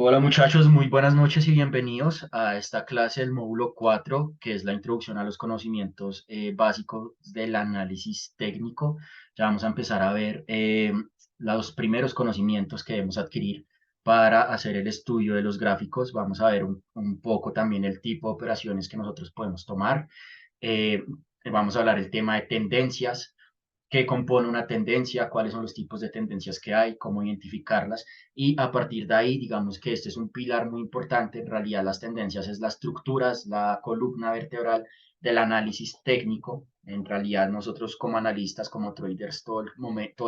Hola muchachos, muy buenas noches y bienvenidos a esta clase del módulo 4, que es la introducción a los conocimientos básicos del análisis técnico. Ya vamos a empezar a ver los primeros conocimientos que debemos adquirir para hacer el estudio de los gráficos. Vamos a ver un poco también el tipo de operaciones que nosotros podemos tomar. Eh, Vamos a hablar el tema de tendencias, qué compone una tendencia, cuáles son los tipos de tendencias que hay, cómo identificarlas y a partir de ahí, digamos que este es un pilar muy importante. En realidad las tendencias es la estructura, es la columna vertebral del análisis técnico. En realidad nosotros como analistas, como traders, todo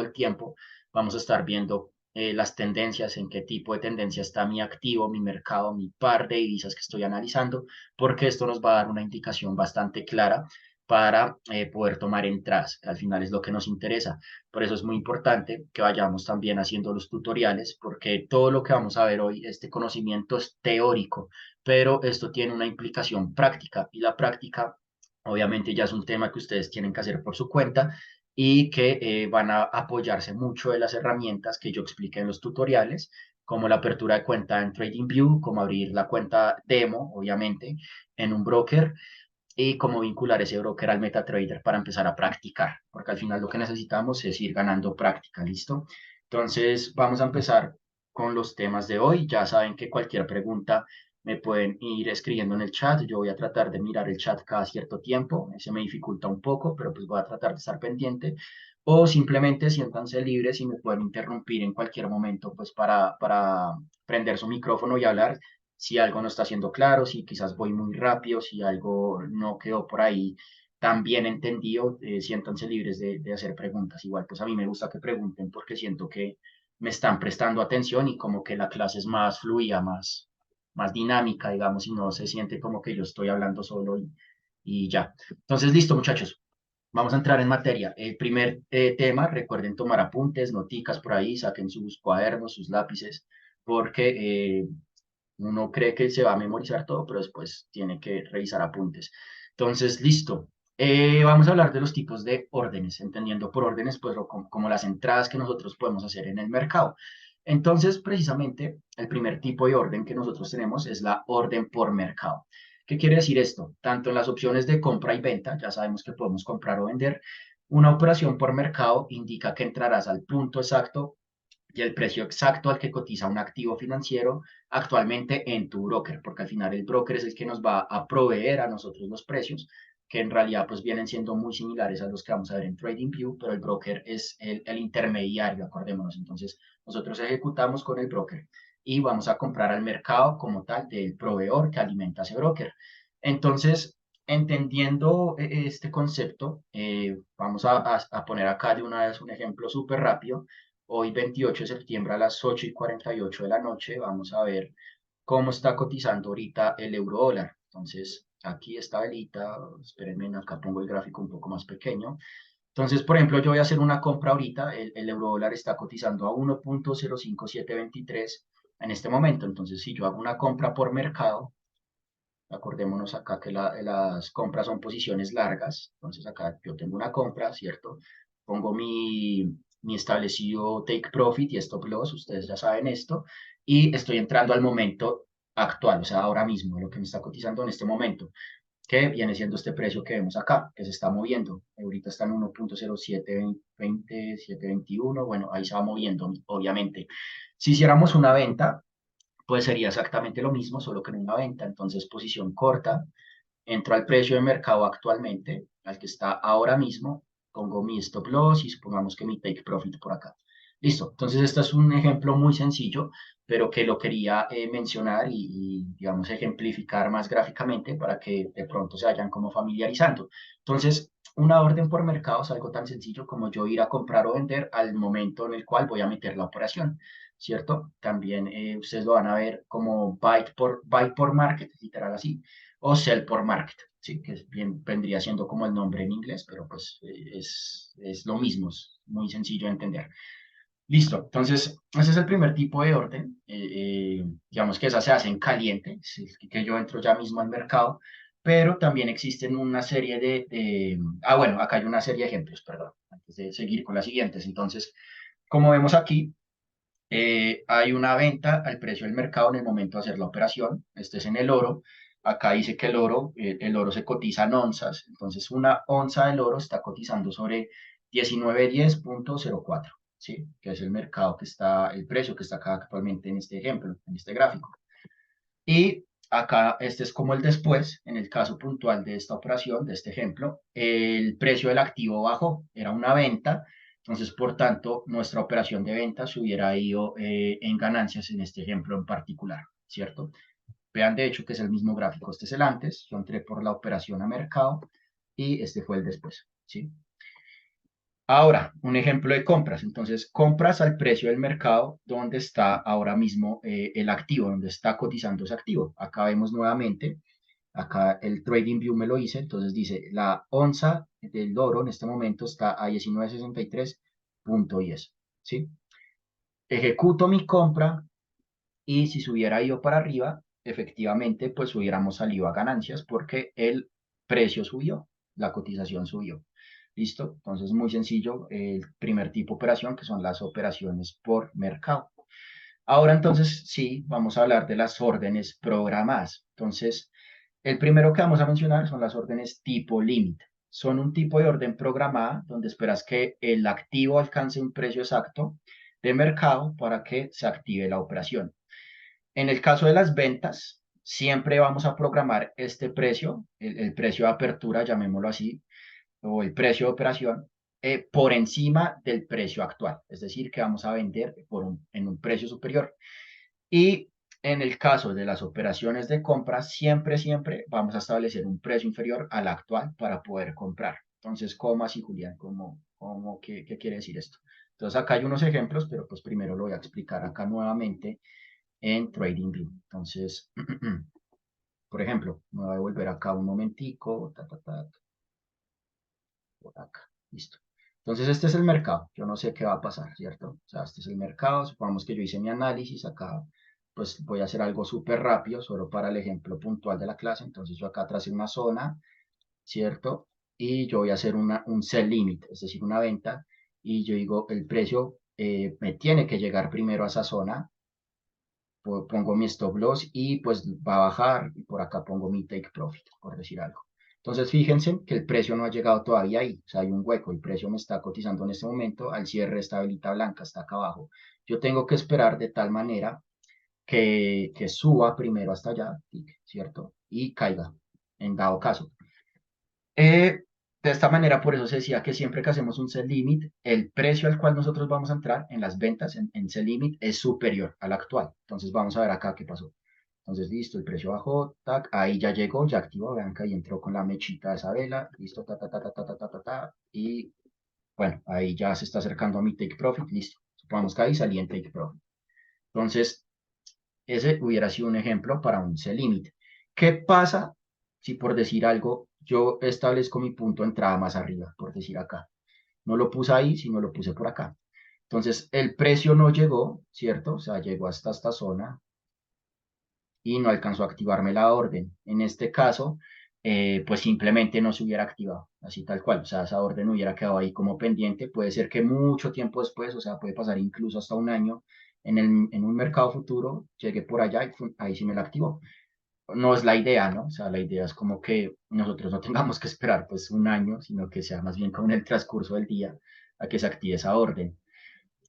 el tiempo vamos a estar viendo las tendencias, en qué tipo de tendencia está mi activo, mi mercado, mi par de divisas que estoy analizando, porque esto nos va a dar una indicación bastante clara para poder tomar entradas, que al final es lo que nos interesa. Por eso es muy importante que vayamos también haciendo los tutoriales, porque todo lo que vamos a ver hoy, este conocimiento es teórico, pero esto tiene una implicación práctica y la práctica obviamente ya es un tema que ustedes tienen que hacer por su cuenta y que van a apoyarse mucho de las herramientas que yo expliqué en los tutoriales, como la apertura de cuenta en TradingView, como abrir la cuenta demo, obviamente, en un broker y cómo vincular ese broker al MetaTrader para empezar a practicar, porque al final lo que necesitamos es ir ganando práctica, ¿listo? Entonces, vamos a empezar con los temas de hoy. Ya saben que cualquier pregunta me pueden ir escribiendo en el chat. Yo voy a tratar de mirar el chat cada cierto tiempo. Se me dificulta un poco, pero pues voy a tratar de estar pendiente. O simplemente siéntanse libres y me pueden interrumpir en cualquier momento, pues para prender su micrófono y hablar si algo no está siendo claro, si quizás voy muy rápido, si algo no quedó por ahí tan bien entendido, siéntanse libres de hacer preguntas. Igual, pues a mí me gusta que pregunten porque siento que me están prestando atención y como que la clase es más fluida, más dinámica, digamos, y no se siente como que yo estoy hablando solo y ya. Entonces, listo, muchachos. Vamos a entrar en materia. El primer tema, recuerden tomar apuntes, noticas por ahí, saquen sus cuadernos, sus lápices, porque uno cree que se va a memorizar todo, pero después tiene que revisar apuntes. Entonces, listo. Vamos a hablar de los tipos de órdenes, entendiendo por órdenes, pues como las entradas que nosotros podemos hacer en el mercado. Entonces, precisamente, el primer tipo de orden que nosotros tenemos es la orden por mercado. ¿Qué quiere decir esto? Tanto en las opciones de compra y venta, ya sabemos que podemos comprar o vender, una operación por mercado indica que entrarás al punto exacto y el precio exacto al que cotiza un activo financiero actualmente en tu broker, porque al final el broker es el que nos va a proveer a nosotros los precios, que en realidad pues vienen siendo muy similares a los que vamos a ver en TradingView, pero el broker es el intermediario, acordémonos. Entonces, nosotros ejecutamos con el broker y vamos a comprar al mercado como tal del proveedor que alimenta ese broker. Entonces, entendiendo este concepto, vamos a poner acá de una vez un ejemplo súper rápido. Hoy 28 de septiembre a las 8:48 de la noche vamos a ver cómo está cotizando ahorita el euro dólar. Entonces, aquí está velita, espérenme, acá pongo el gráfico un poco más pequeño. Entonces, por ejemplo, yo voy a hacer una compra ahorita, el euro dólar está cotizando a 1.05723 en este momento. Entonces, si yo hago una compra por mercado, acordémonos acá que las compras son posiciones largas. Entonces, acá yo tengo una compra, ¿cierto? Pongo mi establecido take profit y stop loss, ustedes ya saben esto, y estoy entrando al momento actual, o sea, ahora mismo, lo que me está cotizando en este momento, que viene siendo este precio que vemos acá, que se está moviendo. Ahorita está en 1.0720, 721, bueno, ahí se va moviendo, obviamente. Si hiciéramos una venta, pues sería exactamente lo mismo, solo que en una venta. Entonces, posición corta, entro al precio de mercado actualmente, al que está ahora mismo, pongo mi stop loss y supongamos que mi take profit por acá. Listo. Entonces, este es un ejemplo muy sencillo, pero que lo quería mencionar digamos, ejemplificar más gráficamente para que de pronto se vayan como familiarizando. Entonces, una orden por mercado es algo tan sencillo como yo ir a comprar o vender al momento en el cual voy a meter la operación, ¿cierto? También ustedes lo van a ver como buy por market, literal así, o sell por market, ¿sí? Que bien, vendría siendo como el nombre en inglés, pero pues es lo mismo, es muy sencillo de entender. Listo, entonces ese es el primer tipo de orden, digamos que esa se hace en caliente, que yo entro ya mismo al mercado, pero también existen una serie bueno, acá hay una serie de ejemplos, perdón, antes de seguir con las siguientes. Entonces, como vemos aquí, Hay una venta al precio del mercado en el momento de hacer la operación. Este es en el oro. Acá dice que el oro se cotiza en onzas. Entonces, una onza del oro está cotizando sobre 1910,04, ¿sí? Que es el mercado que está, el precio que está acá actualmente en este ejemplo, en este gráfico. Y acá, este es como el después, en el caso puntual de esta operación, de este ejemplo, el precio del activo bajó, era una venta, entonces, por tanto, nuestra operación de venta se hubiera ido en ganancias en este ejemplo en particular, ¿cierto? Vean, de hecho, que es el mismo gráfico, este es el antes, yo entré por la operación a mercado y este fue el después, ¿sí? Ahora, un ejemplo de compras. Entonces, compras al precio del mercado donde está ahora mismo el activo, donde está cotizando ese activo. Acá vemos nuevamente, acá el TradingView me lo dice, entonces dice, la onza del oro en este momento está a 19.63.10, ¿sí? Ejecuto mi compra y si se hubiera ido para arriba, efectivamente, pues hubiéramos salido a ganancias porque el precio subió, la cotización subió. ¿Listo? Entonces, muy sencillo, el primer tipo de operación, que son las operaciones por mercado. Ahora, entonces, sí, vamos a hablar de las órdenes programadas. Entonces, el primero que vamos a mencionar son las órdenes tipo límite. Son un tipo de orden programada donde esperas que el activo alcance un precio exacto de mercado para que se active la operación. En el caso de las ventas, siempre vamos a programar este precio, el precio de apertura, llamémoslo así, o el precio de operación, por encima del precio actual. Es decir, que vamos a vender en un precio superior. Y en el caso de las operaciones de compra, siempre vamos a establecer un precio inferior al actual para poder comprar. Entonces, ¿cómo así, Julián? ¿Qué quiere decir esto? Entonces, acá hay unos ejemplos, pero pues primero lo voy a explicar acá nuevamente en TradingView. Entonces, por ejemplo, me voy a volver acá un momentico, por acá, listo. Entonces, este es el mercado. Yo no sé qué va a pasar, ¿cierto? O sea, este es el mercado. Supongamos que yo hice mi análisis acá, pues voy a hacer algo súper rápido, solo para el ejemplo puntual de la clase. Entonces, yo acá tracé una zona, ¿cierto? Y yo voy a hacer un sell limit, es decir, una venta. Y yo digo, el precio me tiene que llegar primero a esa zona, pongo mi stop loss y pues va a bajar y por acá pongo mi take profit, por decir algo. Entonces fíjense que el precio no ha llegado todavía ahí, o sea, hay un hueco, el precio me está cotizando en este momento, al cierre esta velita blanca está acá abajo. Yo tengo que esperar de tal manera que suba primero hasta allá, ¿cierto? Y caiga, en dado caso. De esta manera, por eso se decía que siempre que hacemos un sell limit, el precio al cual nosotros vamos a entrar en las ventas en sell limit es superior al actual. Entonces vamos a ver acá qué pasó. Entonces, listo, el precio bajó, tac, ahí ya llegó, ya activó, vean que ahí entró con la mechita de esa vela, listo, y bueno, ahí ya se está acercando a mi take profit, listo. Supongamos que ahí salí en take profit. Entonces, ese hubiera sido un ejemplo para un sell limit. ¿Qué pasa si por decir algo yo establezco mi punto de entrada más arriba, por decir acá? No lo puse ahí, sino lo puse por acá. Entonces el precio no llegó, ¿cierto? O sea, llegó hasta esta zona y no alcanzó a activarme la orden. En este caso, pues simplemente no se hubiera activado, así tal cual. O sea, esa orden hubiera quedado ahí como pendiente. Puede ser que mucho tiempo después, o sea, puede pasar incluso hasta un año en un mercado futuro, llegue por allá y ahí sí me la activó. No es la idea, ¿no? O sea, la idea es como que nosotros no tengamos que esperar pues un año, sino que sea más bien como en el transcurso del día a que se active esa orden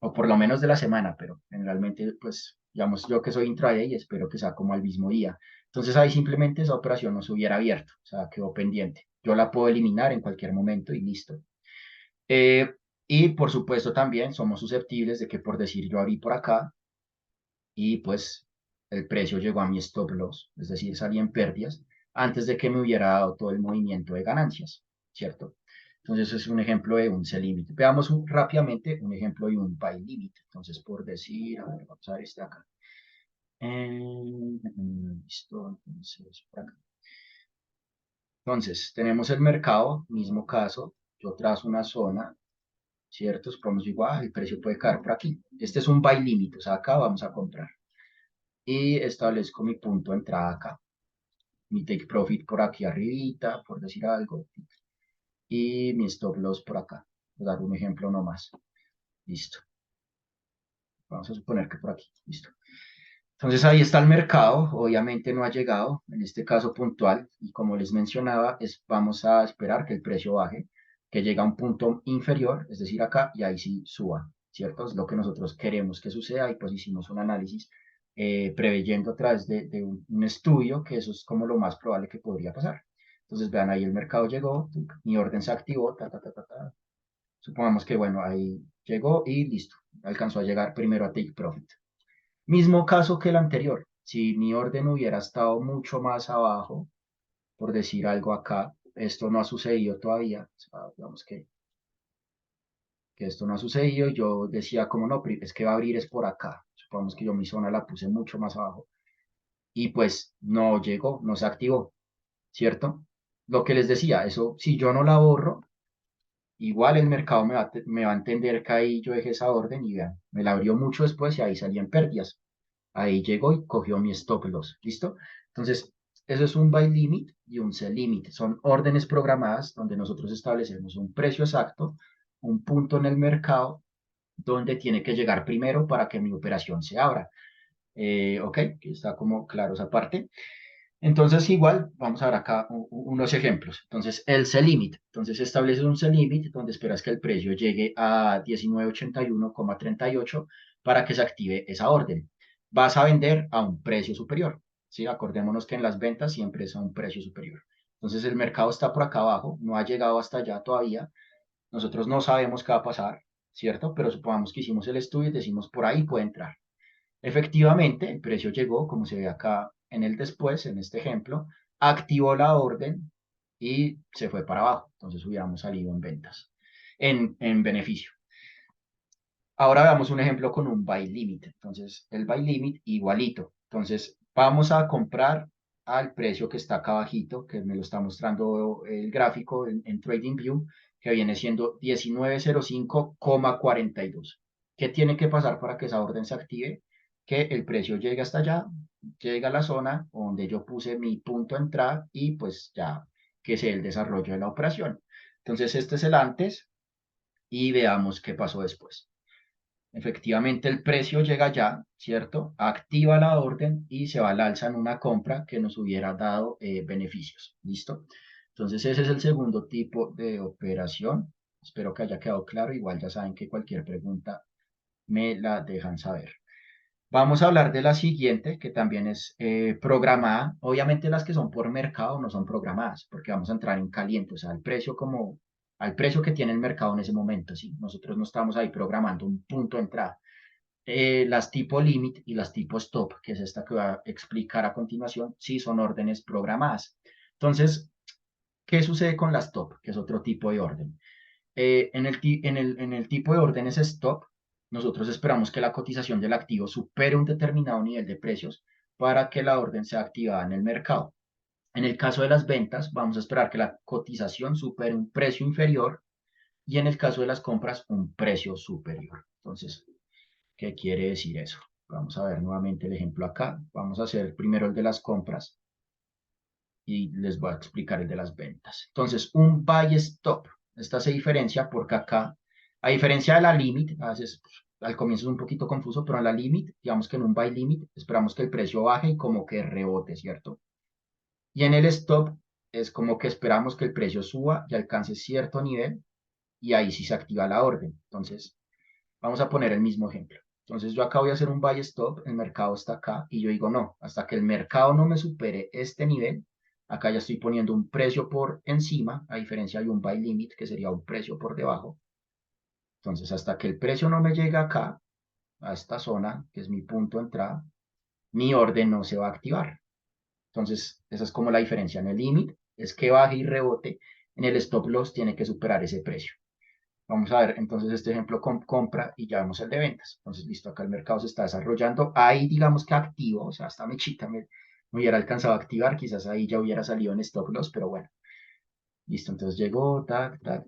o por lo menos de la semana, pero generalmente, pues, digamos, yo que soy intraday, espero que sea como al mismo día. Entonces ahí simplemente esa operación no se hubiera abierto, o sea, quedó pendiente. Yo la puedo eliminar en cualquier momento y listo. Eh, y por supuesto también somos susceptibles de que por decir yo abrí por acá y pues el precio llegó a mi stop loss, es decir, salí en pérdidas antes de que me hubiera dado todo el movimiento de ganancias, ¿cierto? Entonces es un ejemplo de un sell limit. Veamos rápidamente un ejemplo de un buy limit. Entonces, por decir, a ver, vamos a ver este acá. Listo, entonces, por acá. Entonces, tenemos el mercado, mismo caso, yo trazo una zona, ¿cierto? Supongamos igual, el precio puede caer por aquí. Este es un buy limit, o sea, acá vamos a comprar. Y establezco mi punto de entrada acá. Mi take profit por aquí arribita, por decir algo. Y mi stop loss por acá. Voy a dar un ejemplo nomás. Listo. Vamos a suponer que por aquí, listo. Entonces ahí está el mercado, obviamente no ha llegado, en este caso puntual, y como les mencionaba, vamos a esperar que el precio baje, que llegue a un punto inferior, es decir, acá, y ahí sí suba, ¿cierto? Es lo que nosotros queremos que suceda, y pues hicimos un análisis preveyendo a través de un estudio que eso es como lo más probable que podría pasar. Entonces vean, ahí el mercado llegó, mi orden se activó, supongamos que bueno, ahí llegó y listo, alcanzó a llegar primero a Take Profit. Mismo caso que el anterior. Si mi orden hubiera estado mucho más abajo, por decir algo acá, esto no ha sucedido todavía, o sea, digamos que esto no ha sucedido, yo decía como no, es que va a abrir es por acá. Supongamos que yo mi zona la puse mucho más abajo y pues no llegó, no se activó, ¿cierto? Lo que les decía, eso si yo no la borro, igual el mercado me va a entender que ahí yo dejé esa orden y vean, me la abrió mucho después y ahí salían pérdidas. Ahí llegó y cogió mi stop loss. ¿Listo? Entonces, eso es un buy limit y un sell limit. Son órdenes programadas donde nosotros establecemos un precio exacto, un punto en el mercado donde tiene que llegar primero para que mi operación se abra. Ok, que está como claro esa parte. Entonces, igual, vamos a ver acá unos ejemplos. Entonces, el sell limit. Entonces, estableces un sell limit donde esperas que el precio llegue a 1981,38 para que se active esa orden. Vas a vender a un precio superior. ¿Sí? Acordémonos que en las ventas siempre es a un precio superior. Entonces, el mercado está por acá abajo, no ha llegado hasta allá todavía. Nosotros no sabemos qué va a pasar, ¿cierto? Pero supongamos que hicimos el estudio y decimos por ahí puede entrar. Efectivamente, el precio llegó, como se ve acá en el después, en este ejemplo, activó la orden y se fue para abajo. Entonces hubiéramos salido en ventas, en beneficio. Ahora veamos un ejemplo con un buy limit. Entonces, el buy limit igualito. Entonces, vamos a comprar al precio que está acá abajito, que me lo está mostrando el gráfico en TradingView, que viene siendo 1905,42. ¿Qué tiene que pasar para que esa orden se active? Que el precio llegue hasta allá, llegue a la zona donde yo puse mi punto de entrada y pues ya que sea el desarrollo de la operación. Entonces, este es el antes y veamos qué pasó después. Efectivamente, el precio llega ya, ¿cierto? Activa la orden y se va al alza en una compra que nos hubiera dado beneficios. ¿Listo? Entonces, ese es el segundo tipo de operación. Espero que haya quedado claro. Igual ya saben que cualquier pregunta me la dejan saber. Vamos a hablar de la siguiente, que también es programada. Obviamente las que son por mercado no son programadas, porque vamos a entrar en caliente, o sea, al precio que tiene el mercado en ese momento, ¿sí? Nosotros no estamos ahí programando un punto de entrada. Las tipo limit y las tipo stop, que es esta que voy a explicar a continuación, sí son órdenes programadas. Entonces, ¿qué sucede con las stop? Que es otro tipo de orden. En el tipo de órdenes stop, nosotros esperamos que la cotización del activo supere un determinado nivel de precios para que la orden sea activada en el mercado. En el caso de las ventas, vamos a esperar que la cotización supere un precio inferior y en el caso de las compras, un precio superior. Entonces, ¿qué quiere decir eso? Vamos a ver nuevamente el ejemplo acá. Vamos a hacer primero el de las compras y les voy a explicar el de las ventas. Entonces, un buy stop. Esta se diferencia porque acá, a diferencia de la limit, a veces al comienzo es un poquito confuso, pero en la limit, digamos que en un buy limit, esperamos que el precio baje y como que rebote, ¿cierto? Y en el stop es como que esperamos que el precio suba y alcance cierto nivel y ahí sí se activa la orden. Entonces, vamos a poner el mismo ejemplo. Entonces yo acá voy a hacer un buy stop, el mercado está acá y yo digo no, hasta que el mercado no me supere este nivel, acá ya estoy poniendo un precio por encima, a diferencia de un buy limit que sería un precio por debajo. Entonces hasta que el precio no me llegue acá, a esta zona, que es mi punto de entrada, mi orden no se va a activar. Entonces esa es como la diferencia en el limit, es que baje y rebote, en el stop loss tiene que superar ese precio. Vamos a ver entonces este ejemplo con compra y ya vemos el de ventas. Entonces, listo, acá el mercado se está desarrollando. Ahí digamos que activo, o sea, esta mechita me hubiera alcanzado a activar, quizás ahí ya hubiera salido en stop loss, pero bueno, listo, entonces llegó, tac, tac,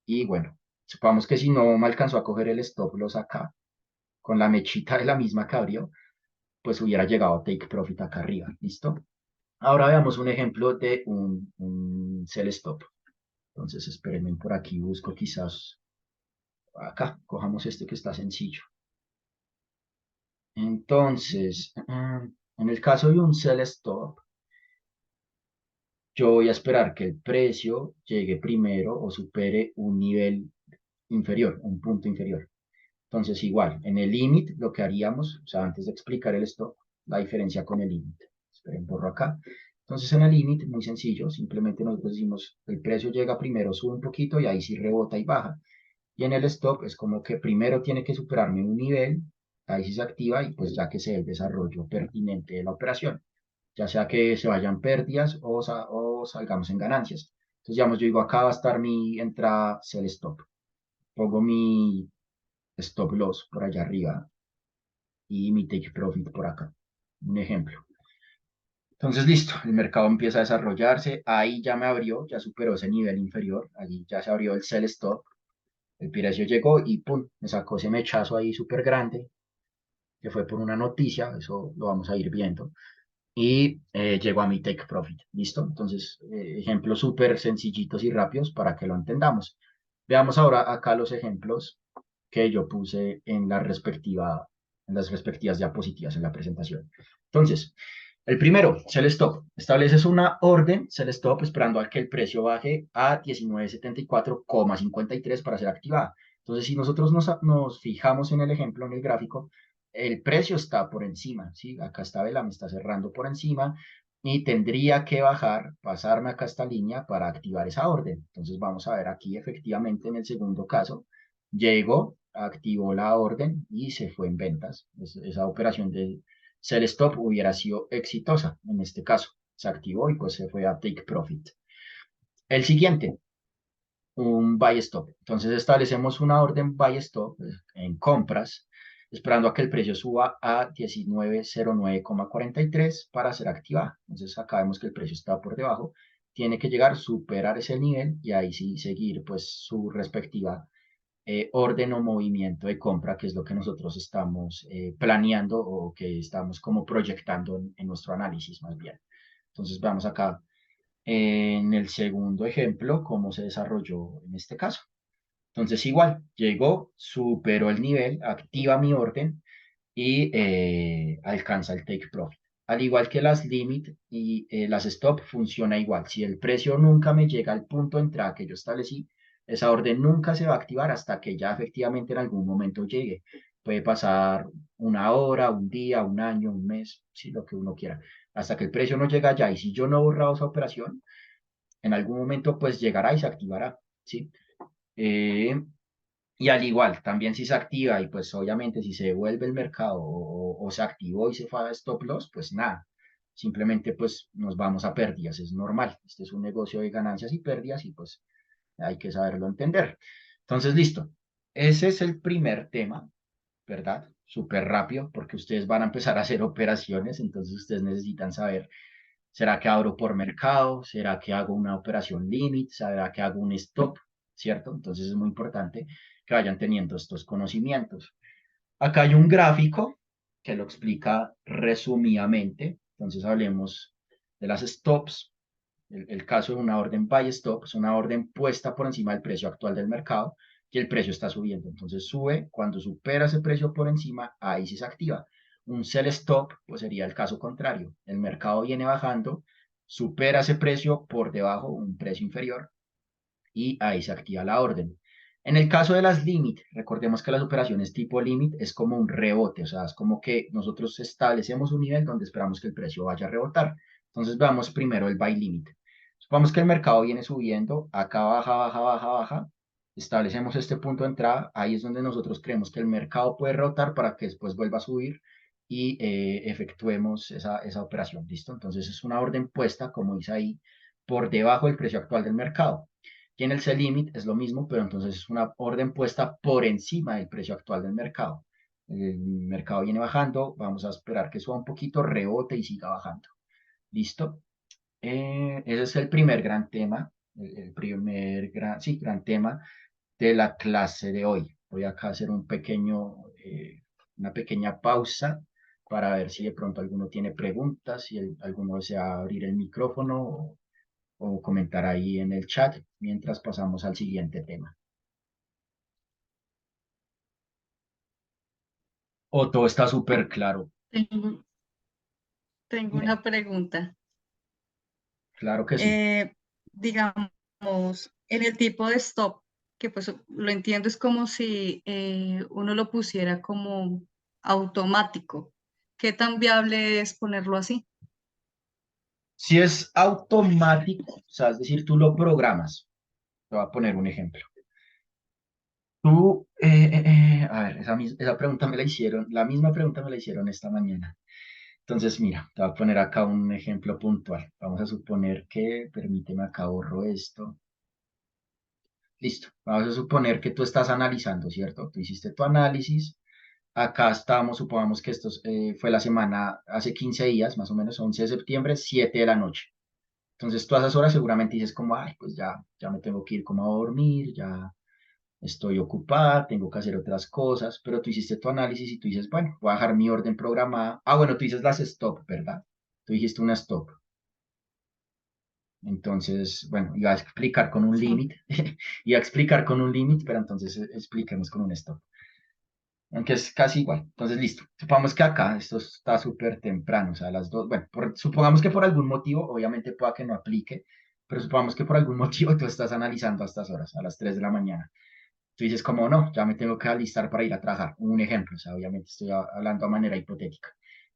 y bueno, supongamos que si no me alcanzó a coger el stop loss acá, con la mechita de la misma que abrió, pues hubiera llegado a take profit acá arriba, ¿listo? Ahora veamos un ejemplo de un sell stop. Entonces, espérenme por aquí, busco quizás acá, cojamos este que está sencillo. Entonces, en el caso de un sell stop, yo voy a esperar que el precio llegue primero o supere un nivel inferior, un punto inferior. Entonces, igual, en el límite, lo que haríamos, o sea, antes de explicar el stop, la diferencia con el límite. Esperen, borro acá. Entonces, en el límite, muy sencillo, simplemente nosotros decimos, el precio llega primero, sube un poquito y ahí sí rebota y baja. Y en el stop es como que primero tiene que superarme un nivel, ahí sí se activa y pues ya que sea el desarrollo pertinente de la operación, ya sea que se vayan pérdidas o salgamos en ganancias. Entonces, digamos, yo digo, acá va a estar mi entrada sell stop. Pongo mi stop loss por allá arriba y mi take profit por acá. Un ejemplo. Entonces, listo, el mercado empieza a desarrollarse, ahí ya me abrió, ya superó ese nivel inferior, allí ya se abrió el sell stop, el precio llegó y pum, me sacó ese mechazo ahí súper grande, que fue por una noticia, eso lo vamos a ir viendo, y llegó a mi take profit, ¿listo? Entonces, ejemplos súper sencillitos y rápidos para que lo entendamos. Veamos ahora acá los ejemplos que yo puse en las respectivas diapositivas en la presentación. Entonces, el primero, sell stop. Estableces una orden, sell stop, esperando a que el precio baje a 19.74,53 para ser activada. Entonces, si nosotros nos fijamos en el ejemplo, en el gráfico, el precio está por encima, ¿sí? Acá esta vela me está cerrando por encima y tendría que bajar, pasarme acá esta línea para activar esa orden. Entonces, vamos a ver aquí efectivamente en el segundo caso, llegó, activó la orden y se fue en ventas. Esa operación de sell stop hubiera sido exitosa en este caso. Se activó y pues se fue a take profit. El siguiente, un buy stop. Entonces establecemos una orden buy stop en compras, esperando a que el precio suba a 19.09,43 para ser activada. Entonces acá vemos que el precio está por debajo. Tiene que llegar, superar ese nivel y ahí sí seguir pues su respectiva orden o movimiento de compra, que es lo que nosotros estamos planeando o que estamos como proyectando en nuestro análisis más bien. Entonces veamos acá en el segundo ejemplo cómo se desarrolló en este caso. Entonces igual, llegó, superó el nivel, activa mi orden y alcanza el take profit. Al igual que las limit y las stop, funciona igual. Si el precio nunca me llega al punto de entrada que yo establecí, esa orden nunca se va a activar hasta que ya efectivamente en algún momento llegue. Puede pasar una hora, un día, un año, un mes, si lo que uno quiera, hasta que el precio no llega allá. Y si yo no he borrado esa operación, en algún momento pues llegará y se activará, ¿sí? Eh, y al igual, también si se activa y pues obviamente si se devuelve el mercado o se activó y se fue a stop loss, pues nada, simplemente pues nos vamos a pérdidas, es normal. Este es un negocio de ganancias y pérdidas y pues hay que saberlo entender. Entonces, listo. Ese es el primer tema, ¿verdad? Súper rápido porque ustedes van a empezar a hacer operaciones, entonces ustedes necesitan saber, ¿será que abro por mercado? ¿Será que hago una operación limit? ¿Será que hago un stop? ¿Cierto? Entonces es muy importante que vayan teniendo estos conocimientos. Acá hay un gráfico que lo explica resumidamente. Entonces hablemos de las stops. El caso de una orden buy stop es una orden puesta por encima del precio actual del mercado y el precio está subiendo. Entonces sube, cuando supera ese precio por encima, ahí sí se activa. Un sell stop, pues sería el caso contrario. El mercado viene bajando, supera ese precio por debajo, un precio inferior, y ahí se activa la orden. En el caso de las limit, recordemos que las operaciones tipo limit es como un rebote, o sea, es como que nosotros establecemos un nivel donde esperamos que el precio vaya a rebotar. Entonces veamos primero el buy limit. Supongamos que el mercado viene subiendo, acá baja, baja, baja, baja. Establecemos este punto de entrada, ahí es donde nosotros creemos que el mercado puede rebotar para que después vuelva a subir y efectuemos esa operación. ¿Listo? Entonces es una orden puesta, como dice ahí, por debajo del precio actual del mercado. Y en el sell limit es lo mismo, pero entonces es una orden puesta por encima del precio actual del mercado. El mercado viene bajando, vamos a esperar que suba un poquito, rebote y siga bajando. ¿Listo? Ese es el primer gran tema, el primer gran, sí, gran tema de la clase de hoy. Voy acá a hacer una pequeña pausa para ver si de pronto alguno tiene preguntas, si alguno desea abrir el micrófono o comentar ahí en el chat mientras pasamos al siguiente tema. O todo está súper claro. Tengo, tengo Dime. una pregunta. Claro que sí. Eh, digamos, en el tipo de stop, que pues lo entiendo, es como si uno lo pusiera como automático. ¿Qué tan viable es ponerlo así? Si es automático, o sea, es decir, tú lo programas. Te voy a poner un ejemplo. A ver, esa pregunta me la hicieron, la misma pregunta me la hicieron esta mañana. Entonces, mira, te voy a poner acá un ejemplo puntual. Vamos a suponer que, permíteme acá, borro esto. Listo. Vamos a suponer que tú estás analizando, ¿cierto? Tú hiciste tu análisis. Acá estamos, supongamos que esto fue la semana, hace 15 días, más o menos, 11 de septiembre, 7 de la noche. Entonces, tú a esas horas seguramente dices como, ay, pues ya me tengo que ir como a dormir, ya estoy ocupada, tengo que hacer otras cosas, pero tú hiciste tu análisis y tú dices, bueno, voy a dejar mi orden programada. Ah, bueno, tú dices las stop, ¿verdad? Tú dijiste una stop. Entonces, bueno, iba a explicar con un Sí. límite, iba a explicar con un límite, pero entonces expliquemos con un stop, aunque es casi igual. Entonces, listo. Supongamos que acá esto está súper temprano, o sea, las dos, bueno, supongamos que por algún motivo, obviamente pueda que no aplique, pero supongamos que por algún motivo tú estás analizando a estas horas, a las 3 de la mañana. Tú dices, como no, ya me tengo que alistar para ir a trabajar. Un ejemplo, o sea, obviamente estoy hablando de manera hipotética.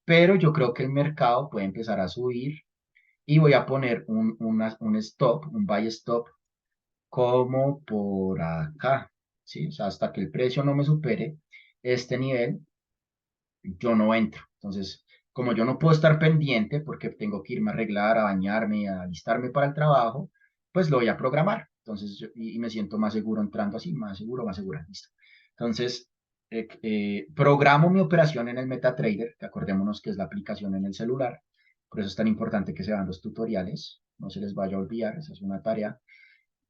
Pero yo creo que el mercado puede empezar a subir y voy a poner un stop, un buy stop, como por acá, ¿sí? O sea, hasta que el precio no me supere este nivel, yo no entro. Entonces, como yo no puedo estar pendiente porque tengo que irme a arreglar, a bañarme, a alistarme para el trabajo, pues lo voy a programar. Entonces, y me siento más seguro entrando así, más seguro, más segura. Listo. Entonces, programo mi operación en el MetaTrader, que acordémonos que es la aplicación en el celular. Por eso es tan importante que se vean los tutoriales. No se les vaya a olvidar, esa es una tarea.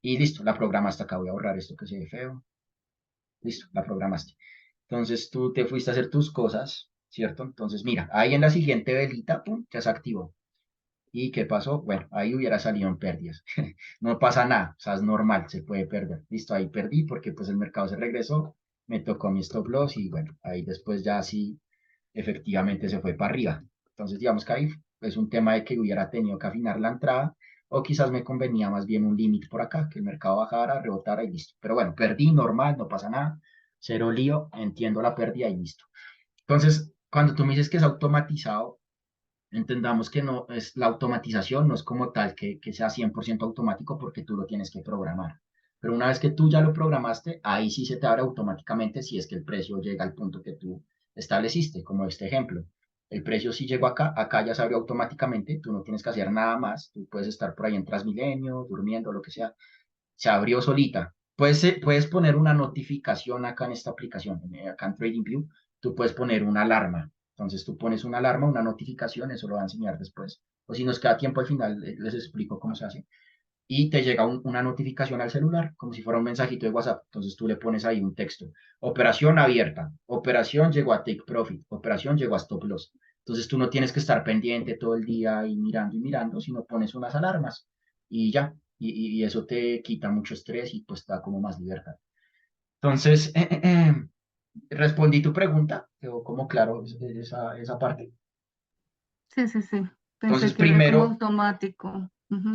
Y listo, la programaste acá. Voy a borrar esto que se ve feo. Listo, la programaste. Entonces tú te fuiste a hacer tus cosas, ¿cierto? Entonces mira, ahí en la siguiente velita, pum, ya se activó. ¿Y qué pasó? Bueno, ahí hubiera salido en pérdidas. No pasa nada, o sea, es normal, se puede perder. Listo, ahí perdí porque pues el mercado se regresó, me tocó mi stop loss y bueno, ahí después ya sí, efectivamente se fue para arriba. Entonces digamos que ahí es un tema de que hubiera tenido que afinar la entrada o quizás me convenía más bien un límite por acá, que el mercado bajara, rebotara y listo. Pero bueno, perdí normal, no pasa nada, cero lío, entiendo la pérdida y listo. Entonces, cuando tú me dices que es automatizado, entendamos que no es la automatización, no es como tal que sea 100% automático porque tú lo tienes que programar. Pero una vez que tú ya lo programaste, ahí sí se te abre automáticamente si es que el precio llega al punto que tú estableciste, como este ejemplo. El precio sí llegó acá, acá ya se abrió automáticamente, tú no tienes que hacer nada más, tú puedes estar por ahí en Transmilenio, durmiendo, lo que sea, se abrió solita. Puedes poner una notificación acá en esta aplicación, acá en TradingView, tú puedes poner una alarma. Entonces tú pones una alarma, una notificación, eso lo va a enseñar después. O si nos queda tiempo al final, les explico cómo se hace. Y te llega una notificación al celular, como si fuera un mensajito de WhatsApp. Entonces tú le pones ahí un texto. Operación abierta. Operación llegó a Take Profit. Operación llegó a Stop Loss. Entonces tú no tienes que estar pendiente todo el día y mirando, sino pones unas alarmas y ya. Y eso te quita mucho estrés y pues te da como más libertad. Entonces, respondí tu pregunta, quedó como claro esa parte. Sí, sí, sí. Pensé Entonces, que era como automático. Ujú.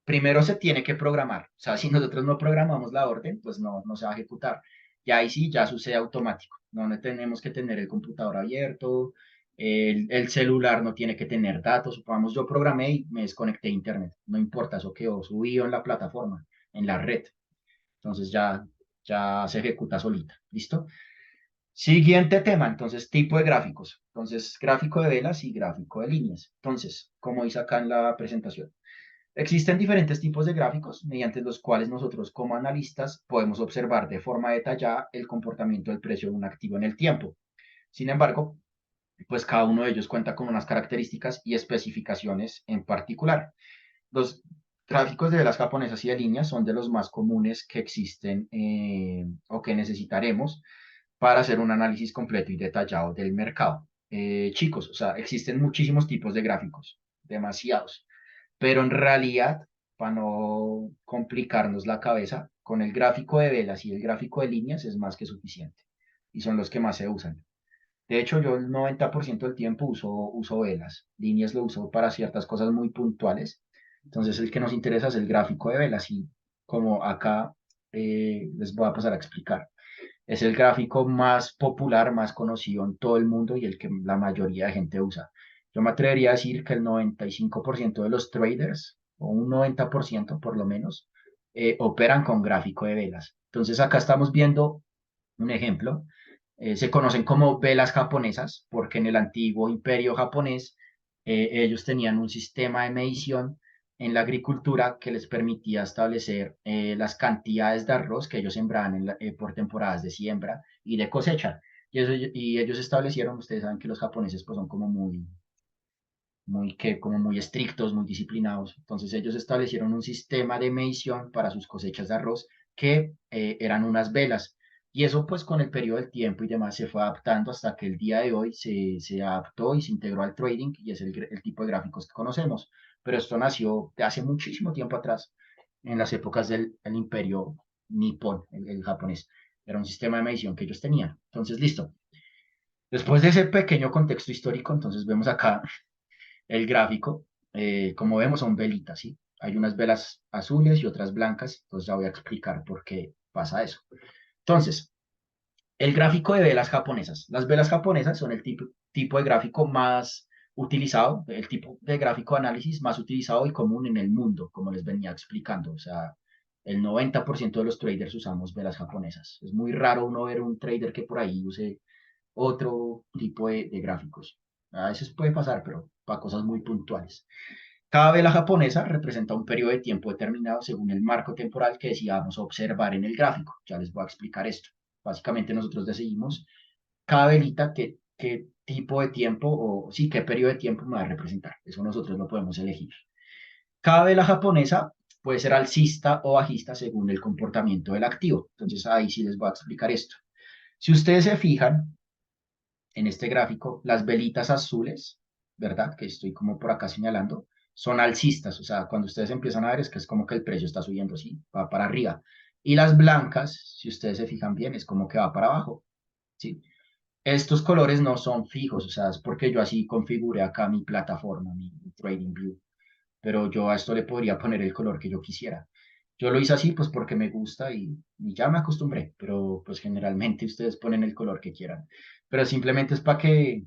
primero se tiene que programar. O sea, si nosotros no programamos la orden, pues no se va a ejecutar. Y ahí sí, ya sucede automático. No tenemos que tener el computador abierto, el celular no tiene que tener datos. Supongamos, yo programé y me desconecté de internet. No importa, eso quedó subido en la plataforma, en la red. Entonces ya se ejecuta solita. ¿Listo? Siguiente tema, entonces, tipo de gráficos. Entonces, gráfico de velas y gráfico de líneas. Entonces, como dice acá en la presentación. Existen diferentes tipos de gráficos mediante los cuales nosotros como analistas podemos observar de forma detallada el comportamiento del precio de un activo en el tiempo. Sin embargo, pues cada uno de ellos cuenta con unas características y especificaciones en particular. Los gráficos de velas japonesas y de líneas son de los más comunes que existen o que necesitaremos para hacer un análisis completo y detallado del mercado. Chicos, o sea, existen muchísimos tipos de gráficos, demasiados. Pero en realidad, para no complicarnos la cabeza, con el gráfico de velas y el gráfico de líneas es más que suficiente. Y son los que más se usan. De hecho, yo el 90% del tiempo uso velas. Líneas lo uso para ciertas cosas muy puntuales. Entonces, el que nos interesa es el gráfico de velas y como acá les voy a pasar a explicar. Es el gráfico más popular, más conocido en todo el mundo y el que la mayoría de gente usa. Yo me atrevería a decir que el 95% de los traders, o un 90% por lo menos, operan con gráfico de velas. Entonces acá estamos viendo un ejemplo. Se conocen como velas japonesas porque en el antiguo imperio japonés ellos tenían un sistema de medición en la agricultura que les permitía establecer las cantidades de arroz que ellos sembraban por temporadas de siembra y de cosecha. Y ellos establecieron, ustedes saben que los japoneses pues son como como muy estrictos, muy disciplinados. Entonces ellos establecieron un sistema de medición para sus cosechas de arroz que eran unas velas. Y eso pues con el periodo del tiempo y demás se fue adaptando hasta que el día de hoy se adaptó y se integró al trading y es el tipo de gráficos que conocemos. Pero esto nació de hace muchísimo tiempo atrás, en las épocas del imperio nipón, el japonés. Era un sistema de medición que ellos tenían. Entonces, listo. Después de ese pequeño contexto histórico, entonces vemos acá el gráfico. Como vemos, son velitas, ¿sí? Hay unas velas azules y otras blancas, entonces ya voy a explicar por qué pasa eso. Entonces, el gráfico de velas japonesas. Las velas japonesas son el tipo de gráfico más utilizado, el tipo de gráfico de análisis más utilizado y común en el mundo, como les venía explicando. O sea, el 90% de los traders usamos velas japonesas. Es muy raro uno ver un trader que por ahí use otro tipo de gráficos. A veces puede pasar, pero para cosas muy puntuales. Cada vela japonesa representa un periodo de tiempo determinado según el marco temporal que decidamos observar en el gráfico. Ya les voy a explicar esto. Básicamente nosotros decidimos cada velita qué tipo de tiempo o sí, qué periodo de tiempo me va a representar. Eso nosotros lo podemos elegir. Cada vela japonesa puede ser alcista o bajista según el comportamiento del activo. Entonces ahí sí les voy a explicar esto. Si ustedes se fijan, en este gráfico, las velitas azules, ¿verdad? Que estoy como por acá señalando, son alcistas, o sea, cuando ustedes empiezan a ver es que es como que el precio está subiendo, ¿sí? Va para arriba. Y las blancas, si ustedes se fijan bien, es como que va para abajo, ¿sí? Estos colores no son fijos, o sea, es porque yo así configuré acá mi plataforma, mi TradingView, pero yo a esto le podría poner el color que yo quisiera. Yo lo hice así pues porque me gusta y ya me acostumbré, pero pues generalmente ustedes ponen el color que quieran. Pero simplemente es para que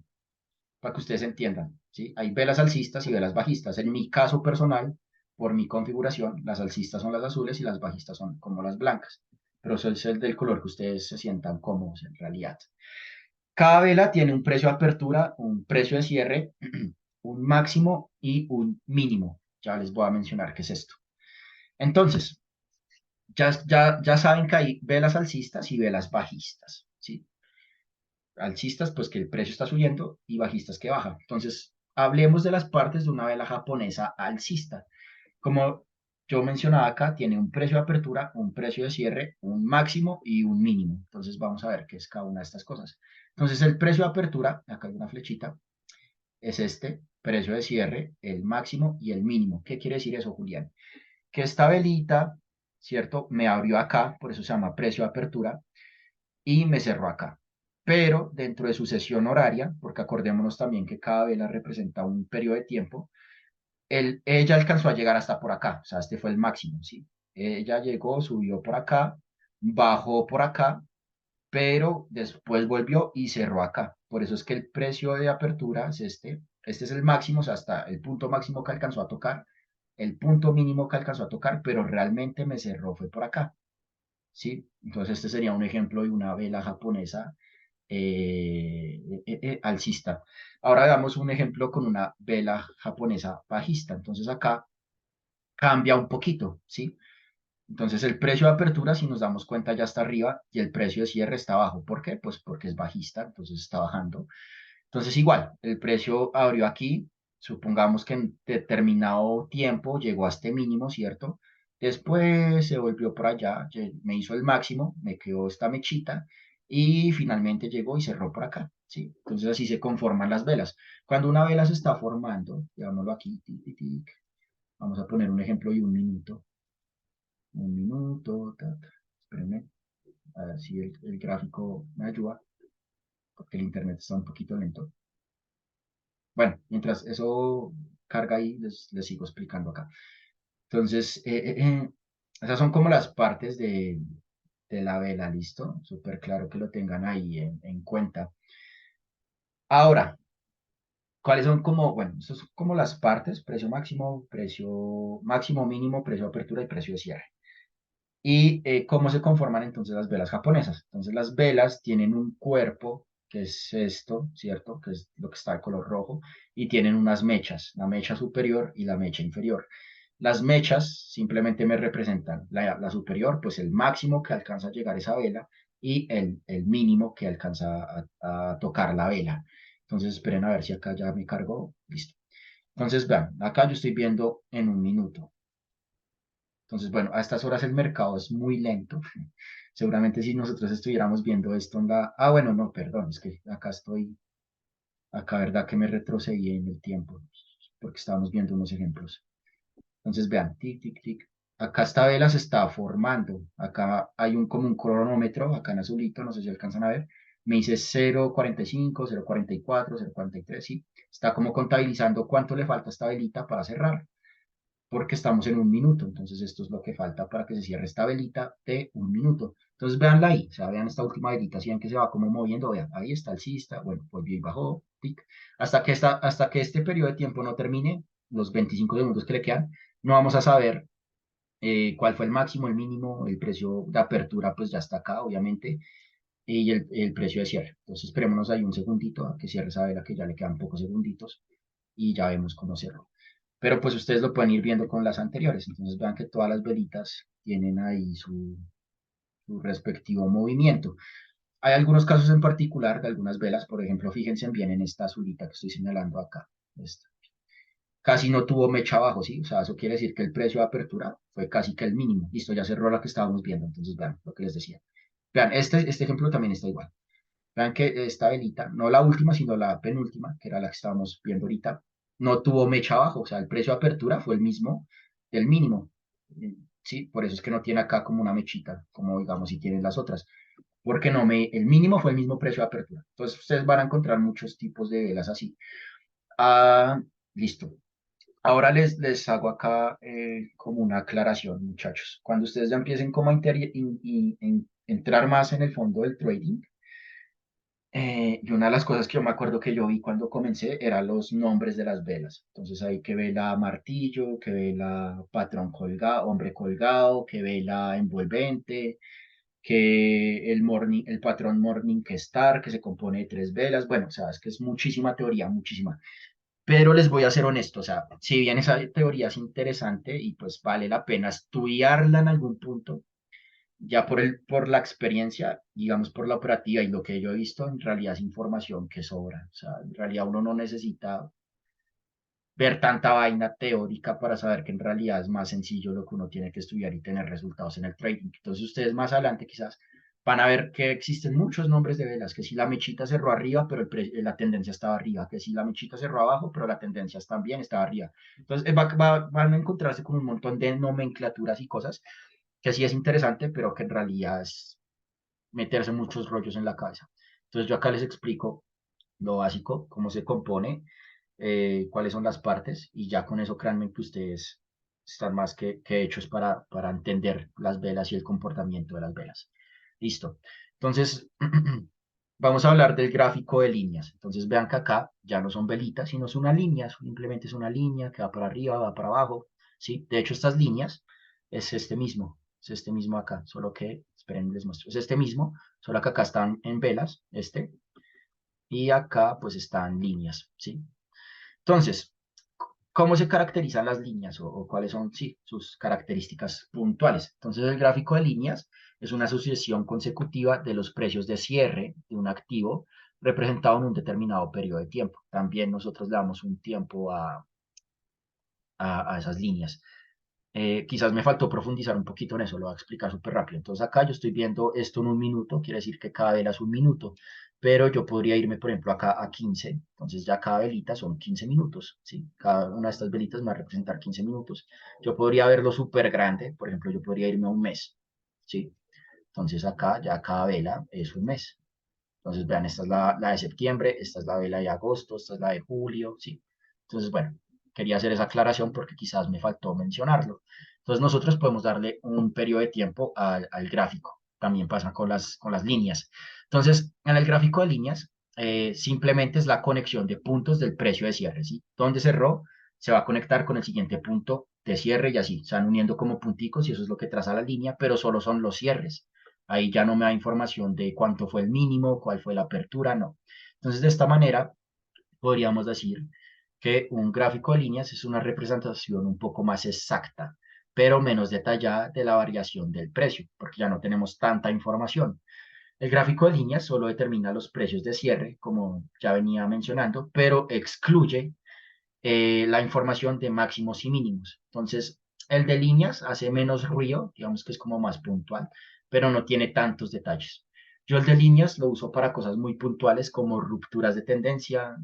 ustedes entiendan, ¿sí? Hay velas alcistas y velas bajistas. En mi caso personal, por mi configuración, las alcistas son las azules y las bajistas son como las blancas. Pero eso es el del color que ustedes se sientan cómodos en realidad. Cada vela tiene un precio de apertura, un precio de cierre, un máximo y un mínimo. Ya les voy a mencionar qué es esto. Entonces, ya saben que hay velas alcistas y velas bajistas, ¿sí? Alcistas, pues que el precio está subiendo y bajistas que baja. Entonces, hablemos de las partes de una vela japonesa alcista. Como yo mencionaba acá, tiene un precio de apertura, un precio de cierre, un máximo y un mínimo. Entonces, vamos a ver qué es cada una de estas cosas. Entonces, el precio de apertura, acá hay una flechita, es este, precio de cierre, el máximo y el mínimo. ¿Qué quiere decir eso, Julián? Que esta velita, ¿cierto? Me abrió acá, por eso se llama precio de apertura, y me cerró acá. Pero dentro de su sesión horaria, porque acordémonos también que cada vela representa un periodo de tiempo, ella alcanzó a llegar hasta por acá, o sea, este fue el máximo, ¿sí? Ella llegó, subió por acá, bajó por acá, pero después volvió y cerró acá. Por eso es que el precio de apertura es este es el máximo, o sea, hasta el punto máximo que alcanzó a tocar, el punto mínimo que alcanzó a tocar, pero realmente me cerró fue por acá. ¿Sí? Entonces este sería un ejemplo de una vela japonesa alcista. Ahora damos un ejemplo con una vela japonesa bajista. Entonces acá cambia un poquito, ¿sí? Entonces el precio de apertura, si nos damos cuenta, ya está arriba y el precio de cierre está abajo. ¿Por qué? Pues porque es bajista, entonces está bajando. Entonces igual, el precio abrió aquí, supongamos que en determinado tiempo llegó a este mínimo, ¿cierto? Después se volvió por allá, me hizo el máximo, me quedó esta mechita y finalmente llegó y cerró por acá, ¿sí? Entonces así se conforman las velas. Cuando una vela se está formando, veámoslo aquí, tic, tic, tic, vamos a poner un ejemplo de un minuto, ta, ta, espérenme, a ver si el gráfico me ayuda. porque el internet está un poquito lento. Bueno, mientras eso carga ahí, les sigo explicando acá. Entonces, esas son como las partes de la vela, ¿listo? Súper claro que lo tengan ahí en cuenta. Ahora, ¿cuáles son como, bueno, estas son como las partes, precio máximo, mínimo, precio de apertura y precio de cierre? Y cómo se conforman entonces las velas japonesas. Entonces las velas tienen un cuerpo, que es esto, ¿cierto? Que es lo que está de color rojo, y tienen unas mechas, la mecha superior y la mecha inferior. Las mechas simplemente me representan la superior, pues el máximo que alcanza a llegar esa vela, y el mínimo que alcanza a tocar la vela. Entonces esperen a ver si acá ya me cargó. Listo. Entonces vean, acá yo estoy viendo en un minuto. Entonces, bueno, a estas horas el mercado es muy lento. Seguramente si nosotros estuviéramos viendo esto en la... Ah, bueno, no, perdón, es que acá estoy, acá verdad que me retrocedí en el tiempo, porque estábamos viendo unos ejemplos. Entonces, vean, tic, tic, tic. Acá esta vela se está formando. Acá hay como un cronómetro, acá en azulito, no sé si alcanzan a ver. Me dice 0,45, 0,44, 0,43, sí. Está como contabilizando cuánto le falta a esta velita para cerrar, porque estamos en un minuto. Entonces, esto es lo que falta para que se cierre esta velita de un minuto. Entonces, veanla ahí, o sea, vean esta última velita, si ven que se va como moviendo, vean, ahí está el cista, bueno, volvió y bajó, tic. Hasta que este periodo de tiempo no termine, los 25 segundos que le quedan, no vamos a saber cuál fue el máximo, el mínimo, el precio de apertura, pues ya está acá, obviamente, y el precio de cierre. Entonces, esperémonos ahí un segundito a que cierre esa vela, que ya le quedan pocos segunditos, y ya vemos cómo cerró. Pero pues ustedes lo pueden ir viendo con las anteriores. Entonces vean que todas las velitas tienen ahí su respectivo movimiento. Hay algunos casos en particular de algunas velas, por ejemplo, fíjense bien en esta azulita que estoy señalando acá. Esta. Casi no tuvo mecha abajo, ¿sí? O sea, eso quiere decir que el precio de apertura fue casi que el mínimo. Listo, ya cerró la que estábamos viendo. Entonces vean lo que les decía. Vean, este ejemplo también está igual. Vean que esta velita, no la última, sino la penúltima, que era la que estábamos viendo ahorita, no tuvo mecha abajo, o sea, el precio de apertura fue el mismo del mínimo. Sí, por eso es que no tiene acá como una mechita, como digamos si tienen las otras, porque el mínimo fue el mismo precio de apertura. Entonces ustedes van a encontrar muchos tipos de velas así. Ah, listo. Ahora les hago acá como una aclaración, muchachos. Cuando ustedes ya empiecen como a entrar más en el fondo del trading, y una de las cosas que yo me acuerdo que yo vi cuando comencé eran los nombres de las velas. Entonces ahí que vela martillo, que vela patrón colgado, hombre colgado, que vela envolvente, que el patrón Morning Star, que se compone de tres velas. Bueno, o sea, es que es muchísima teoría, muchísima. Pero les voy a ser honesto, o sea, si bien esa teoría es interesante y pues vale la pena estudiarla en algún punto, ya por la experiencia, digamos por la operativa y lo que yo he visto, en realidad es información que sobra. O sea, en realidad uno no necesita ver tanta vaina teórica para saber que en realidad es más sencillo lo que uno tiene que estudiar y tener resultados en el trading. Entonces ustedes más adelante quizás van a ver que existen muchos nombres de velas, que si la mechita cerró arriba, pero la tendencia estaba arriba, que si la mechita cerró abajo, pero la tendencia también estaba arriba. Entonces van a encontrarse con un montón de nomenclaturas y cosas que sí es interesante, pero que en realidad es meterse muchos rollos en la cabeza. Entonces yo acá les explico lo básico, cómo se compone, cuáles son las partes, y ya con eso créanme que ustedes están más que hechos para entender las velas y el comportamiento de las velas. Listo. Entonces, vamos a hablar del gráfico de líneas. Entonces vean que acá ya no son velitas, sino es una línea, simplemente es una línea que va para arriba, va para abajo, ¿sí? De hecho, estas líneas es este mismo acá, solo que, esperen, les muestro, es este mismo, solo que acá están en velas, y acá pues están líneas, ¿sí? Entonces, ¿cómo se caracterizan las líneas o cuáles son, sí, sus características puntuales? Entonces, el gráfico de líneas es una asociación consecutiva de los precios de cierre de un activo representado en un determinado periodo de tiempo. También nosotros le damos un tiempo a esas líneas. Quizás me faltó profundizar un poquito en eso, lo voy a explicar súper rápido. Entonces acá yo estoy viendo esto en un minuto, quiere decir que cada vela es un minuto, pero yo podría irme, por ejemplo, acá a 15, entonces ya cada velita son 15 minutos, ¿sí? Cada una de estas velitas me va a representar 15 minutos. Yo podría verlo súper grande, por ejemplo, yo podría irme a un mes, ¿sí? Entonces acá ya cada vela es un mes. Entonces, vean, esta es la de septiembre, esta es la de agosto, esta es la de julio, ¿sí? Entonces, bueno, quería hacer esa aclaración porque quizás me faltó mencionarlo. Entonces, nosotros podemos darle un periodo de tiempo al gráfico. También pasa con las líneas. Entonces, en el gráfico de líneas, simplemente es la conexión de puntos del precio de cierre, ¿sí? Donde cerró, se va a conectar con el siguiente punto de cierre y así. Se van uniendo como punticos y eso es lo que traza la línea, pero solo son los cierres. Ahí ya no me da información de cuánto fue el mínimo, cuál fue la apertura, no. Entonces, de esta manera, podríamos decir que un gráfico de líneas es una representación un poco más exacta, pero menos detallada de la variación del precio, porque ya no tenemos tanta información. El gráfico de líneas solo determina los precios de cierre, como ya venía mencionando, pero excluye la información de máximos y mínimos. Entonces, el de líneas hace menos ruido, digamos que es como más puntual, pero no tiene tantos detalles. Yo el de líneas lo uso para cosas muy puntuales como rupturas de tendencia,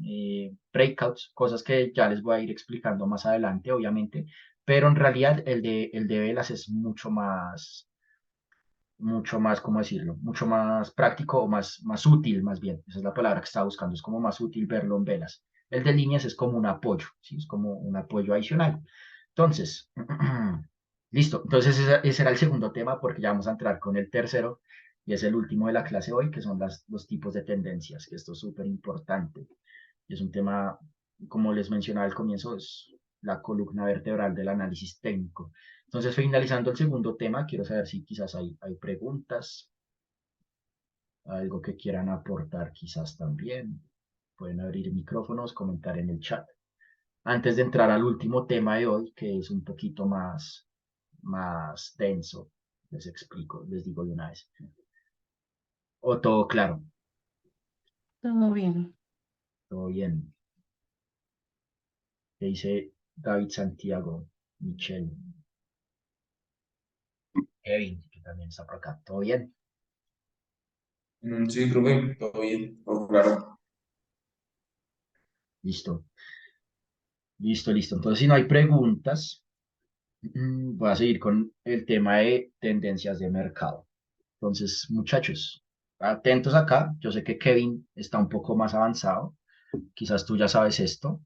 breakouts, cosas que ya les voy a ir explicando más adelante, obviamente, pero en realidad el de velas es mucho más, ¿cómo decirlo? Mucho más práctico o más útil, más bien. Esa es la palabra que estaba buscando. Es como más útil verlo en velas. El de líneas es como un apoyo, ¿sí? Es como un apoyo adicional. Entonces, listo. Entonces, ese era el segundo tema porque ya vamos a entrar con el tercero y es el último de la clase hoy, que son los tipos de tendencias, que esto es súper importante. Y es un tema, como les mencionaba al comienzo, es la columna vertebral del análisis técnico. Entonces, finalizando el segundo tema, quiero saber si quizás hay preguntas, algo que quieran aportar quizás también. Pueden abrir micrófonos, comentar en el chat. Antes de entrar al último tema de hoy, que es un poquito más denso, les explico, les digo de una vez. O todo claro, Todo bien. todo bien. ¿Qué dice David Santiago, Michelle, Kevin, que también está por acá? ¿Todo bien? Sí, profe, todo bien, todo claro. Listo, listo, listo. Entonces, si no hay preguntas, voy a seguir con el tema de tendencias de mercado. Entonces, muchachos, atentos acá. Yo sé que Kevin está un poco más avanzado. Quizás tú ya sabes esto,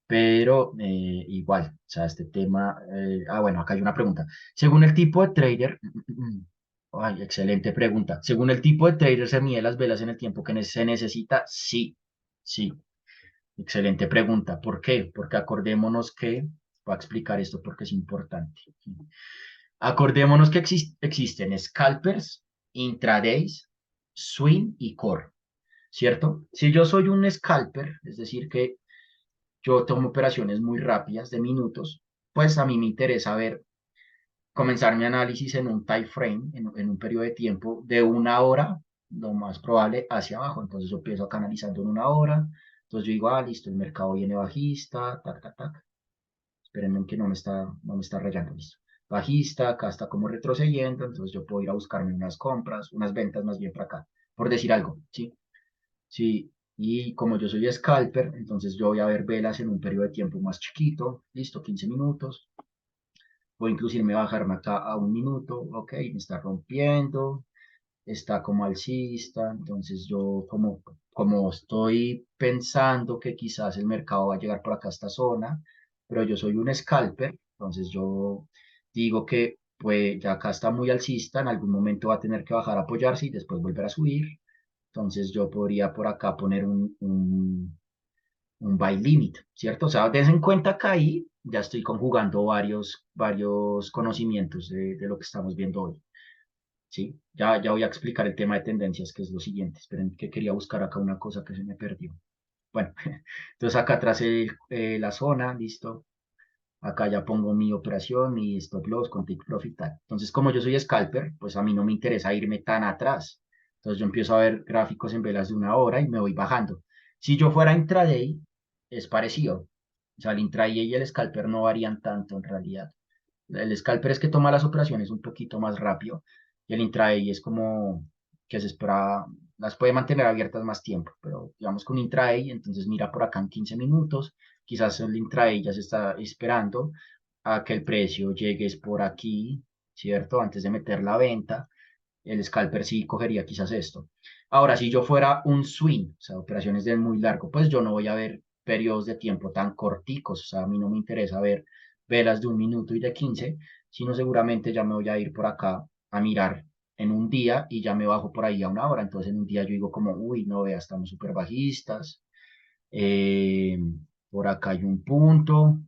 pero igual, o sea, este tema. Bueno, acá hay una pregunta. Según el tipo de trader, ay, excelente pregunta. Según el tipo de trader, ¿se mide las velas en el tiempo que se necesita? Sí, sí. Excelente pregunta. ¿Por qué? Porque acordémonos que, voy a explicar esto porque es importante. Acordémonos que existen scalpers, intradays, swing y core, ¿cierto? Si yo soy un scalper, es decir, que yo tomo operaciones muy rápidas de minutos, pues a mí me interesa ver, comenzar mi análisis en un time frame, en un periodo de tiempo de una hora, lo más probable, hacia abajo. Entonces yo empiezo acá analizando en una hora. Entonces yo digo, listo, el mercado viene bajista, tac, tac, tac. Espérenme que no me está rayando, listo. Bajista, acá está como retrocediendo, entonces yo puedo ir a buscarme unas compras, unas ventas más bien para acá, por decir algo, ¿sí? Sí, y como yo soy scalper, entonces yo voy a ver velas en un periodo de tiempo más chiquito, listo, 15 minutos. Voy inclusive a bajarme acá a un minuto, ok, me está rompiendo, está como alcista, entonces yo como estoy pensando que quizás el mercado va a llegar por acá a esta zona, pero yo soy un scalper, entonces yo digo que pues ya acá está muy alcista, en algún momento va a tener que bajar a apoyarse y después volver a subir, entonces yo podría por acá poner un buy limit, ¿cierto? O sea, dense en cuenta que ahí ya estoy conjugando varios conocimientos de lo que estamos viendo hoy. ¿Sí? Ya voy a explicar el tema de tendencias, que es lo siguiente. Esperen que quería buscar acá una cosa que se me perdió. Bueno, entonces acá tracé la zona, listo. Acá ya pongo mi operación, mi stop loss con take profit tal. Entonces, como yo soy scalper, pues a mí no me interesa irme tan atrás. Entonces yo empiezo a ver gráficos en velas de una hora y me voy bajando. Si yo fuera intraday, es parecido. O sea, el intraday y el scalper no varían tanto en realidad. El scalper es que toma las operaciones un poquito más rápido y el intraday es como que se espera, las puede mantener abiertas más tiempo, pero digamos que un intraday, entonces mira por acá en 15 minutos, quizás el intraday ya se está esperando a que el precio llegue por aquí, ¿cierto? Antes de meter la venta. el scalper sí cogería quizás esto. Ahora, si yo fuera un swing, o sea, operaciones de muy largo, pues yo no voy a ver periodos de tiempo tan corticos, o sea, a mí no me interesa ver velas de 1 minuto y de 15, sino seguramente ya me voy a ir por acá a mirar en un día y ya me bajo por ahí a 1 hora. Entonces en un día yo digo como, uy, no vea, estamos súper bajistas, eh, por acá hay un punto,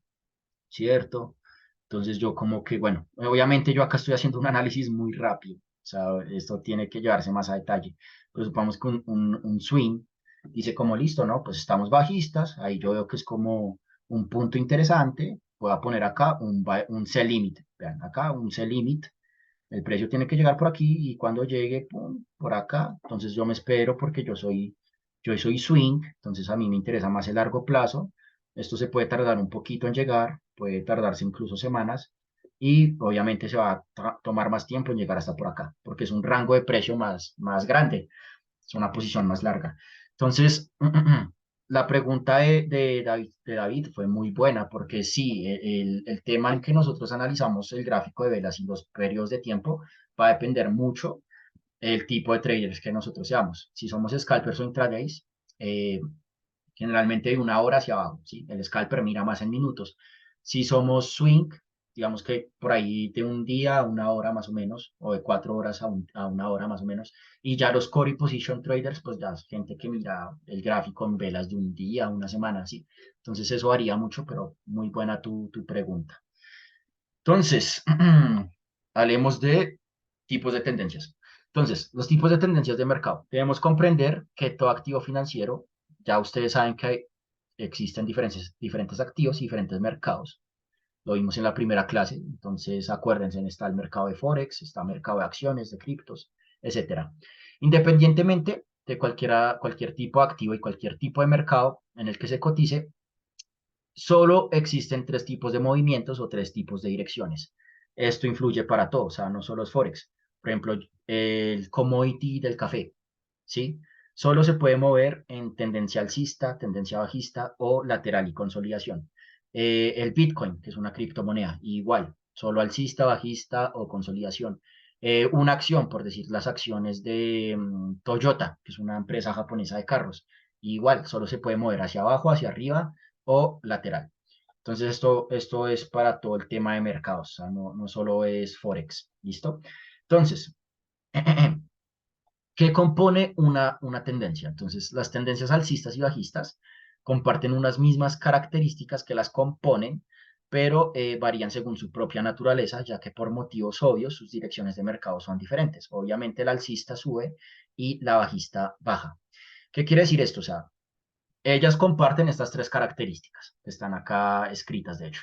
¿cierto? Entonces yo como que, bueno, obviamente yo acá estoy haciendo un análisis muy rápido, o sea, esto tiene que llevarse más a detalle, pero supongamos que un swing dice como listo, ¿no? Pues estamos bajistas, ahí yo veo que es como un punto interesante, voy a poner acá un sell limit, vean, acá un sell limit, el precio tiene que llegar por aquí y cuando llegue, pum, por acá, entonces yo me espero porque yo soy swing, entonces a mí me interesa más el largo plazo. Esto se puede tardar un poquito en llegar, puede tardarse incluso semanas y obviamente se va a tomar más tiempo en llegar hasta por acá, porque es un rango de precio más grande, es una posición más larga. Entonces, la pregunta de David fue muy buena, porque sí, el tema en que nosotros analizamos el gráfico de velas y los periodos de tiempo va a depender mucho el tipo de traders que nosotros seamos. Si somos scalpers o intradays, eh, generalmente de 1 hora hacia abajo, ¿sí? El scalper mira más en minutos. Si somos swing, digamos que por ahí de un día a 1 hora más o menos, o de 4 horas a 1 hora más o menos, y ya los core y position traders, pues ya es gente que mira el gráfico en velas de un día, una semana, ¿sí? Entonces eso varía mucho, pero muy buena tu pregunta. Entonces, hablemos de tipos de tendencias. Entonces, los tipos de tendencias de mercado. Debemos comprender que todo activo financiero, ya ustedes saben que existen diferentes activos y diferentes mercados. Lo vimos en la primera clase, entonces acuérdense, está el mercado de Forex, está el mercado de acciones, de criptos, etcétera. Independientemente de cualquier tipo de activo y cualquier tipo de mercado en el que se cotice, solo existen 3 tipos de movimientos o 3 tipos de direcciones. Esto influye para todo, o sea, no solo es Forex. Por ejemplo, el commodity del café, ¿sí? Solo se puede mover en tendencia alcista, tendencia bajista o lateral y consolidación. El Bitcoin, que es una criptomoneda, igual, solo alcista, bajista o consolidación. Una acción, por decir, las acciones de Toyota, que es una empresa japonesa de carros, igual, solo se puede mover hacia abajo, hacia arriba o lateral. Entonces, esto es para todo el tema de mercados, o sea, no solo es Forex, ¿listo? Entonces, ¿qué compone una tendencia? Entonces, las tendencias alcistas y bajistas comparten unas mismas características que las componen, pero varían según su propia naturaleza, ya que por motivos obvios sus direcciones de mercado son diferentes. Obviamente, el alcista sube y la bajista baja. ¿Qué quiere decir esto? O sea, ellas comparten estas 3 características, que están acá escritas, de hecho.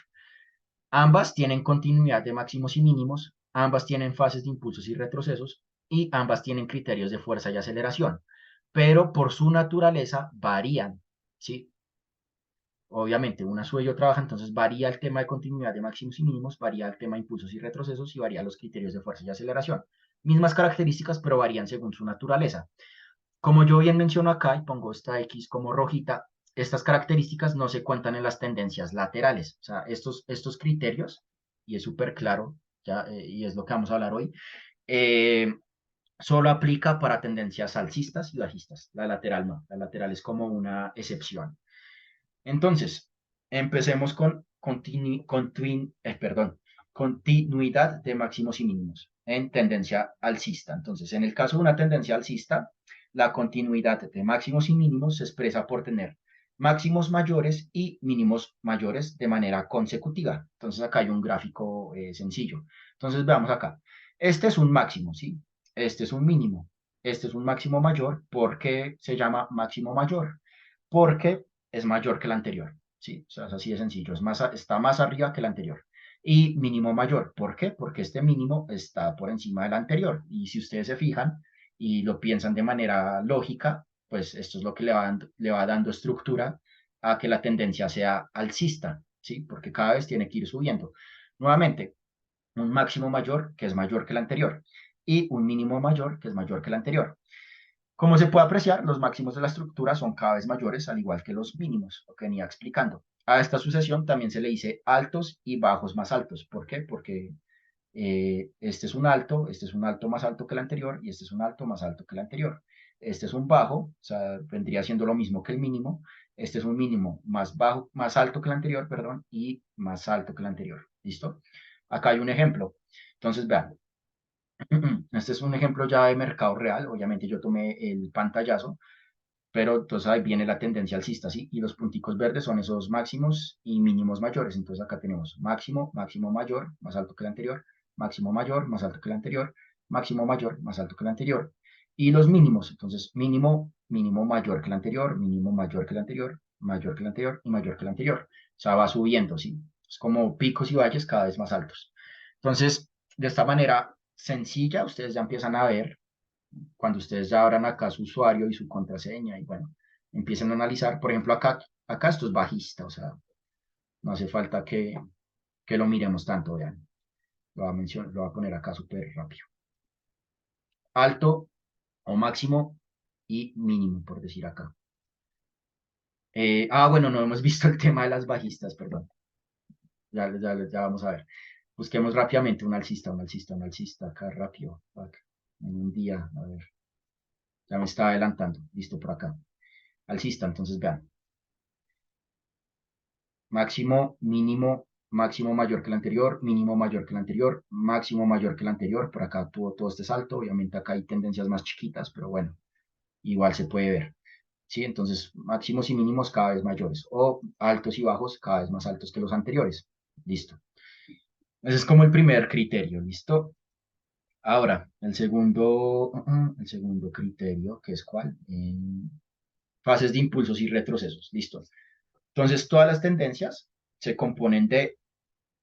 Ambas tienen continuidad de máximos y mínimos, ambas tienen fases de impulsos y retrocesos, y ambas tienen criterios de fuerza y aceleración, pero por su naturaleza varían, ¿sí? Obviamente, una sube y otra baja, entonces varía el tema de continuidad de máximos y mínimos, varía el tema de impulsos y retrocesos y varía los criterios de fuerza y aceleración. Mismas características, pero varían según su naturaleza. Como yo bien menciono acá y pongo esta X como rojita, estas características no se cuentan en las tendencias laterales. O sea, estos criterios, y es súper claro, ya, y es lo que vamos a hablar hoy, eh, solo aplica para tendencias alcistas y bajistas. La lateral no, la lateral es como una excepción. Entonces, empecemos con continuidad de máximos y mínimos en tendencia alcista. Entonces, en el caso de una tendencia alcista, la continuidad de máximos y mínimos se expresa por tener máximos mayores y mínimos mayores de manera consecutiva. Entonces, acá hay un gráfico sencillo. Entonces, veamos acá. Este es un máximo, ¿sí? Este es un mínimo. Este es un máximo mayor. ¿Por qué se llama máximo mayor? Porque es mayor que el anterior, ¿sí? O sea, es así de sencillo, está más arriba que el anterior. Y mínimo mayor, ¿por qué? Porque este mínimo está por encima del anterior. Y si ustedes se fijan y lo piensan de manera lógica, pues esto es lo que le va dando estructura a que la tendencia sea alcista, ¿sí? Porque cada vez tiene que ir subiendo. Nuevamente, un máximo mayor que es mayor que el anterior y un mínimo mayor que es mayor que el anterior. Como se puede apreciar, los máximos de la estructura son cada vez mayores, al igual que los mínimos, lo que venía explicando. A esta sucesión también se le dice altos y bajos más altos. ¿Por qué? Porque Este es un alto más alto que el anterior, y este es un alto más alto que el anterior. Este es un bajo, o sea, vendría siendo lo mismo que el mínimo. Este es un mínimo más bajo, más alto que el anterior, perdón, y más alto que el anterior. ¿Listo? Acá hay un ejemplo. Entonces, vean, este es un ejemplo ya de mercado real. Obviamente yo tomé el pantallazo, pero entonces ahí viene la tendencia alcista, ¿sí? Y los punticos verdes son esos máximos y mínimos mayores. Entonces acá tenemos máximo, máximo mayor, más alto que el anterior, máximo mayor, más alto que el anterior, máximo mayor, más alto que el anterior. Y los mínimos, entonces mínimo, mínimo mayor que el anterior, mínimo mayor que el anterior, mayor que el anterior y mayor que el anterior. O sea, va subiendo, ¿sí? Es como picos y valles cada vez más altos. Entonces, de esta manera sencilla, ustedes ya empiezan a ver cuando ustedes ya abran acá su usuario y su contraseña y bueno, empiecen a analizar, por ejemplo, acá esto es bajista, o sea, no hace falta que lo miremos tanto, vean, lo voy a poner acá súper rápido. Alto o máximo y mínimo, por decir acá. Bueno, no hemos visto el tema de las bajistas, perdón. Ya vamos a ver. Busquemos rápidamente un alcista, un alcista, acá rápido, acá, en un día, a ver. Ya me está adelantando, listo por acá. Alcista, entonces vean. Máximo, mínimo, máximo mayor que el anterior, mínimo mayor que el anterior, máximo mayor que el anterior. Por acá tuvo todo este salto. Obviamente acá hay tendencias más chiquitas, pero bueno, igual se puede ver. ¿Sí? Entonces, máximos y mínimos cada vez mayores o altos y bajos cada vez más altos que los anteriores. Listo. Ese es como el primer criterio, ¿listo? Ahora, el segundo criterio, que es cuál? Fases de impulsos y retrocesos, listo. Entonces, todas las tendencias se componen de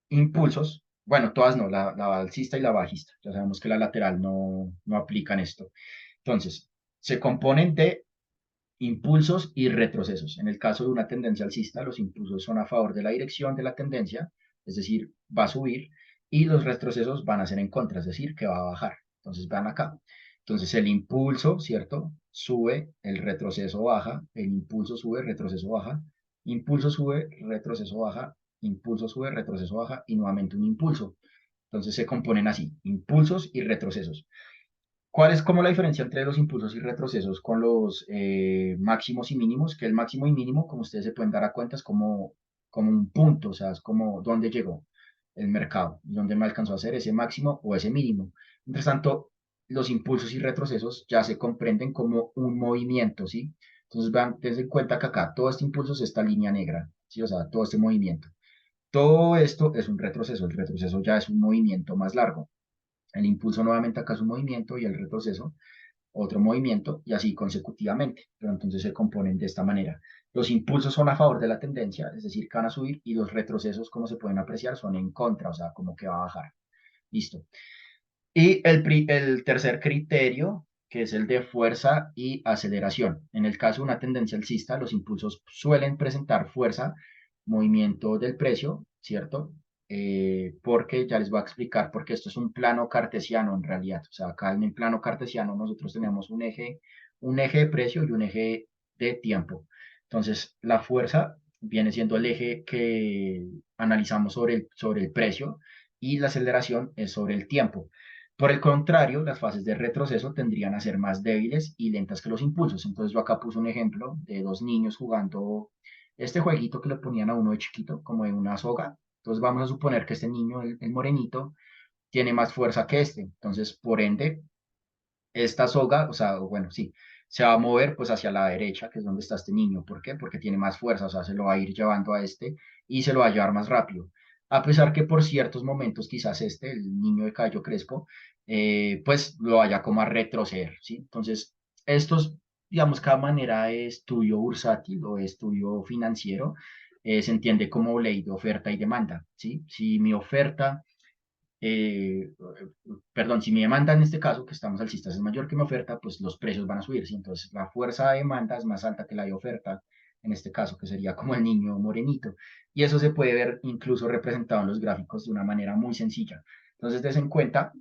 impulsos, bueno, todas no, la alcista y la bajista, ya sabemos que la lateral no aplican esto. Entonces, se componen de impulsos y retrocesos. En el caso de una tendencia alcista, los impulsos son a favor de la dirección de la tendencia, es decir, va a subir, y los retrocesos van a ser en contra, es decir, que va a bajar. Entonces, vean acá. Entonces, el impulso, ¿cierto? Sube, el retroceso baja, el impulso sube, retroceso baja, impulso sube, retroceso baja, impulso sube, retroceso baja, y nuevamente un impulso. Entonces, se componen así, impulsos y retrocesos. ¿Cuál es como la diferencia entre los impulsos y retrocesos con los máximos y mínimos? Que el máximo y mínimo, como ustedes se pueden dar a cuenta, es como un punto, o sea, es como dónde llegó el mercado, dónde me alcanzó a hacer ese máximo o ese mínimo. Mientras tanto, los impulsos y retrocesos ya se comprenden como un movimiento, ¿sí? Entonces, vean, tengan en cuenta que acá todo este impulso es esta línea negra, ¿sí? O sea, todo este movimiento. Todo esto es un retroceso, el retroceso ya es un movimiento más largo. El impulso nuevamente acá es un movimiento y el retroceso otro movimiento y así consecutivamente. Pero entonces se componen de esta manera. Los impulsos son a favor de la tendencia, es decir, que van a subir, y los retrocesos, como se pueden apreciar, son en contra, o sea, como que va a bajar. Listo. Y el tercer criterio, que es el de fuerza y aceleración. En el caso de una tendencia alcista, los impulsos suelen presentar fuerza, movimiento del precio, ¿cierto? Porque ya les voy a explicar, porque esto es un plano cartesiano en realidad. O sea, acá en el plano cartesiano nosotros tenemos un eje de precio y un eje de tiempo. Entonces, la fuerza viene siendo el eje que analizamos sobre el precio y la aceleración es sobre el tiempo. Por el contrario, las fases de retroceso tendrían a ser más débiles y lentas que los impulsos. Entonces yo acá puse un ejemplo de dos niños jugando este jueguito que le ponían a uno de chiquito, como de una soga. Entonces vamos a suponer que este niño, el morenito, tiene más fuerza que este. Entonces, por ende, esta soga, o sea, bueno, sí, se va a mover pues hacia la derecha, que es donde está este niño. ¿Por qué? Porque tiene más fuerza, o sea, se lo va a ir llevando a este y se lo va a llevar más rápido. A pesar que por ciertos momentos quizás el niño de cabello crespo, pues lo vaya como a retroceder, ¿sí? Entonces, estos, digamos, cada manera de estudio bursátil o de estudio financiero se entiende como ley de oferta y demanda, ¿sí? Si mi oferta eh, perdón, si mi demanda en este caso, que estamos alcistas, es mayor que mi oferta, pues los precios van a subir, ¿sí? Entonces la fuerza de demanda es más alta que la de oferta, en este caso, que sería como el niño morenito. Y eso se puede ver incluso representado en los gráficos de una manera muy sencilla. Entonces, des en cuenta,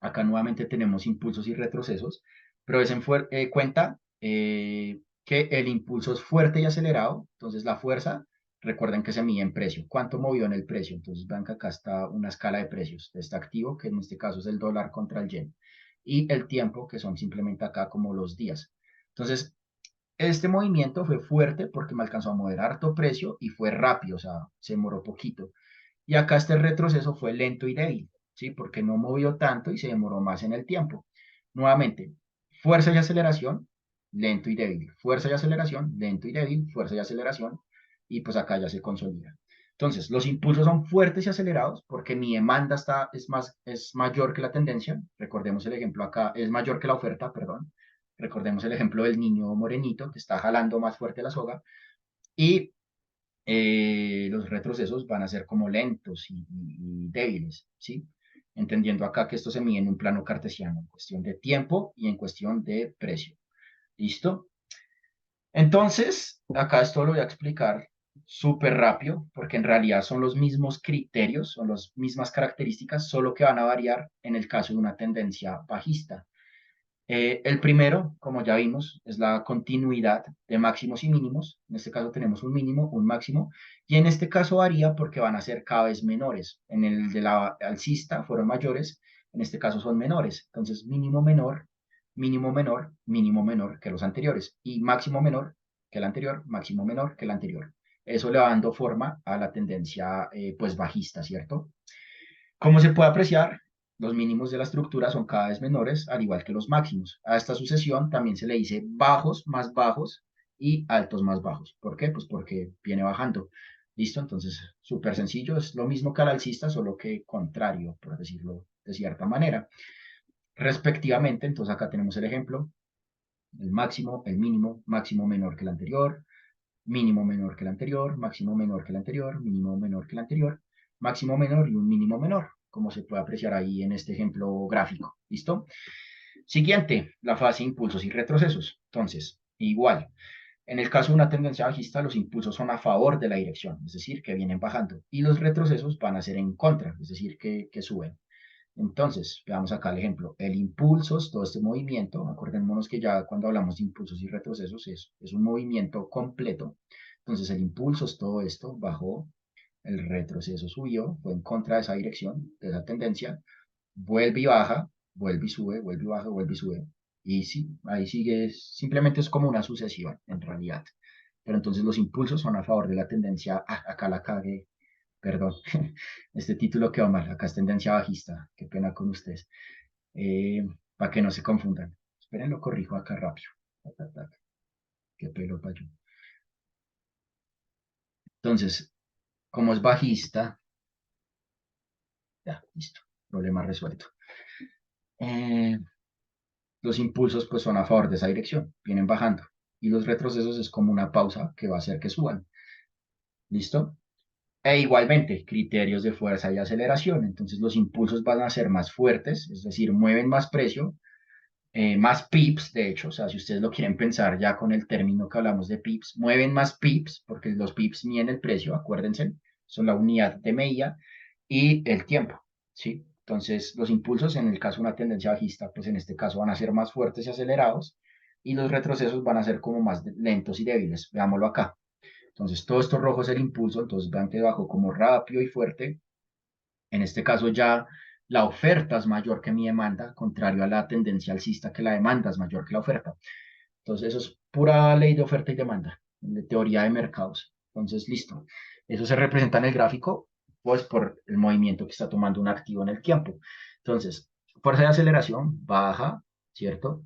acá nuevamente tenemos impulsos y retrocesos, pero des en cuenta que el impulso es fuerte y acelerado, entonces la fuerza recuerden que se mide en precio. ¿Cuánto movió en el precio? Entonces vean que acá está una escala de precios de este activo, que en este caso es el dólar contra el yen. Y el tiempo, que son simplemente acá como los días. Entonces, este movimiento fue fuerte porque me alcanzó a mover harto precio y fue rápido, o sea, se demoró poquito. Y acá este retroceso fue lento y débil, ¿sí? Porque no movió tanto y se demoró más en el tiempo. Nuevamente, fuerza y aceleración, lento y débil. Fuerza y aceleración, lento y débil. Fuerza y aceleración. Y pues acá ya se consolida. Entonces, los impulsos son fuertes y acelerados porque mi demanda es mayor que la tendencia. Recordemos el ejemplo acá, es mayor que la oferta, perdón. Recordemos el ejemplo del niño morenito que está jalando más fuerte la soga. Y los retrocesos van a ser como lentos y débiles, ¿sí? Entendiendo acá que esto se mide en un plano cartesiano, en cuestión de tiempo y en cuestión de precio. ¿Listo? Entonces, acá esto lo voy a explicar súper rápido, porque en realidad son los mismos criterios, son las mismas características, solo que van a variar en el caso de una tendencia bajista. El primero, como ya vimos, es la continuidad de máximos y mínimos. En este caso tenemos un mínimo, un máximo, y en este caso varía porque van a ser cada vez menores. En el de la alcista fueron mayores, en este caso son menores. Entonces, mínimo menor, mínimo menor, mínimo menor que los anteriores, y máximo menor que el anterior, máximo menor que el anterior. Eso le va dando forma a la tendencia pues bajista, ¿cierto? Como se puede apreciar, los mínimos de la estructura son cada vez menores, al igual que los máximos. A esta sucesión también se le dice bajos más bajos y altos más bajos. ¿Por qué? Pues porque viene bajando. ¿Listo? Entonces, súper sencillo, es lo mismo que al alcista, solo que contrario, por decirlo de cierta manera. Respectivamente, entonces acá tenemos el ejemplo, el máximo, el mínimo, máximo menor que el anterior, mínimo menor que el anterior, máximo menor que el anterior, mínimo menor que el anterior, máximo menor y un mínimo menor, como se puede apreciar ahí en este ejemplo gráfico. ¿Listo? Siguiente, la fase impulsos y retrocesos. Entonces, igual, en el caso de una tendencia bajista, los impulsos son a favor de la dirección, es decir, que vienen bajando, y los retrocesos van a ser en contra, es decir, que suben. Entonces, veamos acá el ejemplo. El impulso es todo este movimiento. Acordémonos que ya cuando hablamos de impulsos y retrocesos es un movimiento completo. Entonces, el impulso es todo esto, bajó, el retroceso subió, fue en contra de esa dirección, de esa tendencia, vuelve y baja, vuelve y sube, vuelve y baja, vuelve y sube. Y sí, ahí sigue, simplemente es como una sucesión, en realidad. Pero entonces los impulsos son a favor de la tendencia, acá la cagué, perdón, este título quedó mal, acá es tendencia bajista, qué pena con ustedes, para que no se confundan. Esperen, lo corrijo acá rápido. Tac, tac, tac. Qué pelo payo. Entonces, como es bajista, ya, listo, problema resuelto. Eh, los impulsos pues son a favor de esa dirección, vienen bajando, y los retrocesos es como una pausa que va a hacer que suban. ¿Listo? E igualmente, criterios de fuerza y aceleración. Entonces los impulsos van a ser más fuertes, es decir, mueven más precio, más pips, de hecho, o sea, si ustedes lo quieren pensar ya con el término que hablamos de pips, mueven más pips, porque los pips miden el precio, acuérdense, son la unidad de medida y el tiempo, ¿sí? Entonces, los impulsos, en el caso de una tendencia bajista, pues en este caso van a ser más fuertes y acelerados, y los retrocesos van a ser como más lentos y débiles. Veámoslo acá. Entonces, todo esto rojo es el impulso, entonces vean que bajó como rápido y fuerte. En este caso ya la oferta es mayor que mi demanda, contrario a la tendencia alcista que la demanda es mayor que la oferta. Entonces, eso es pura ley de oferta y demanda, de teoría de mercados. Entonces, listo. Eso se representa en el gráfico, pues por el movimiento que está tomando un activo en el tiempo. Entonces, fuerza de aceleración baja, ¿cierto?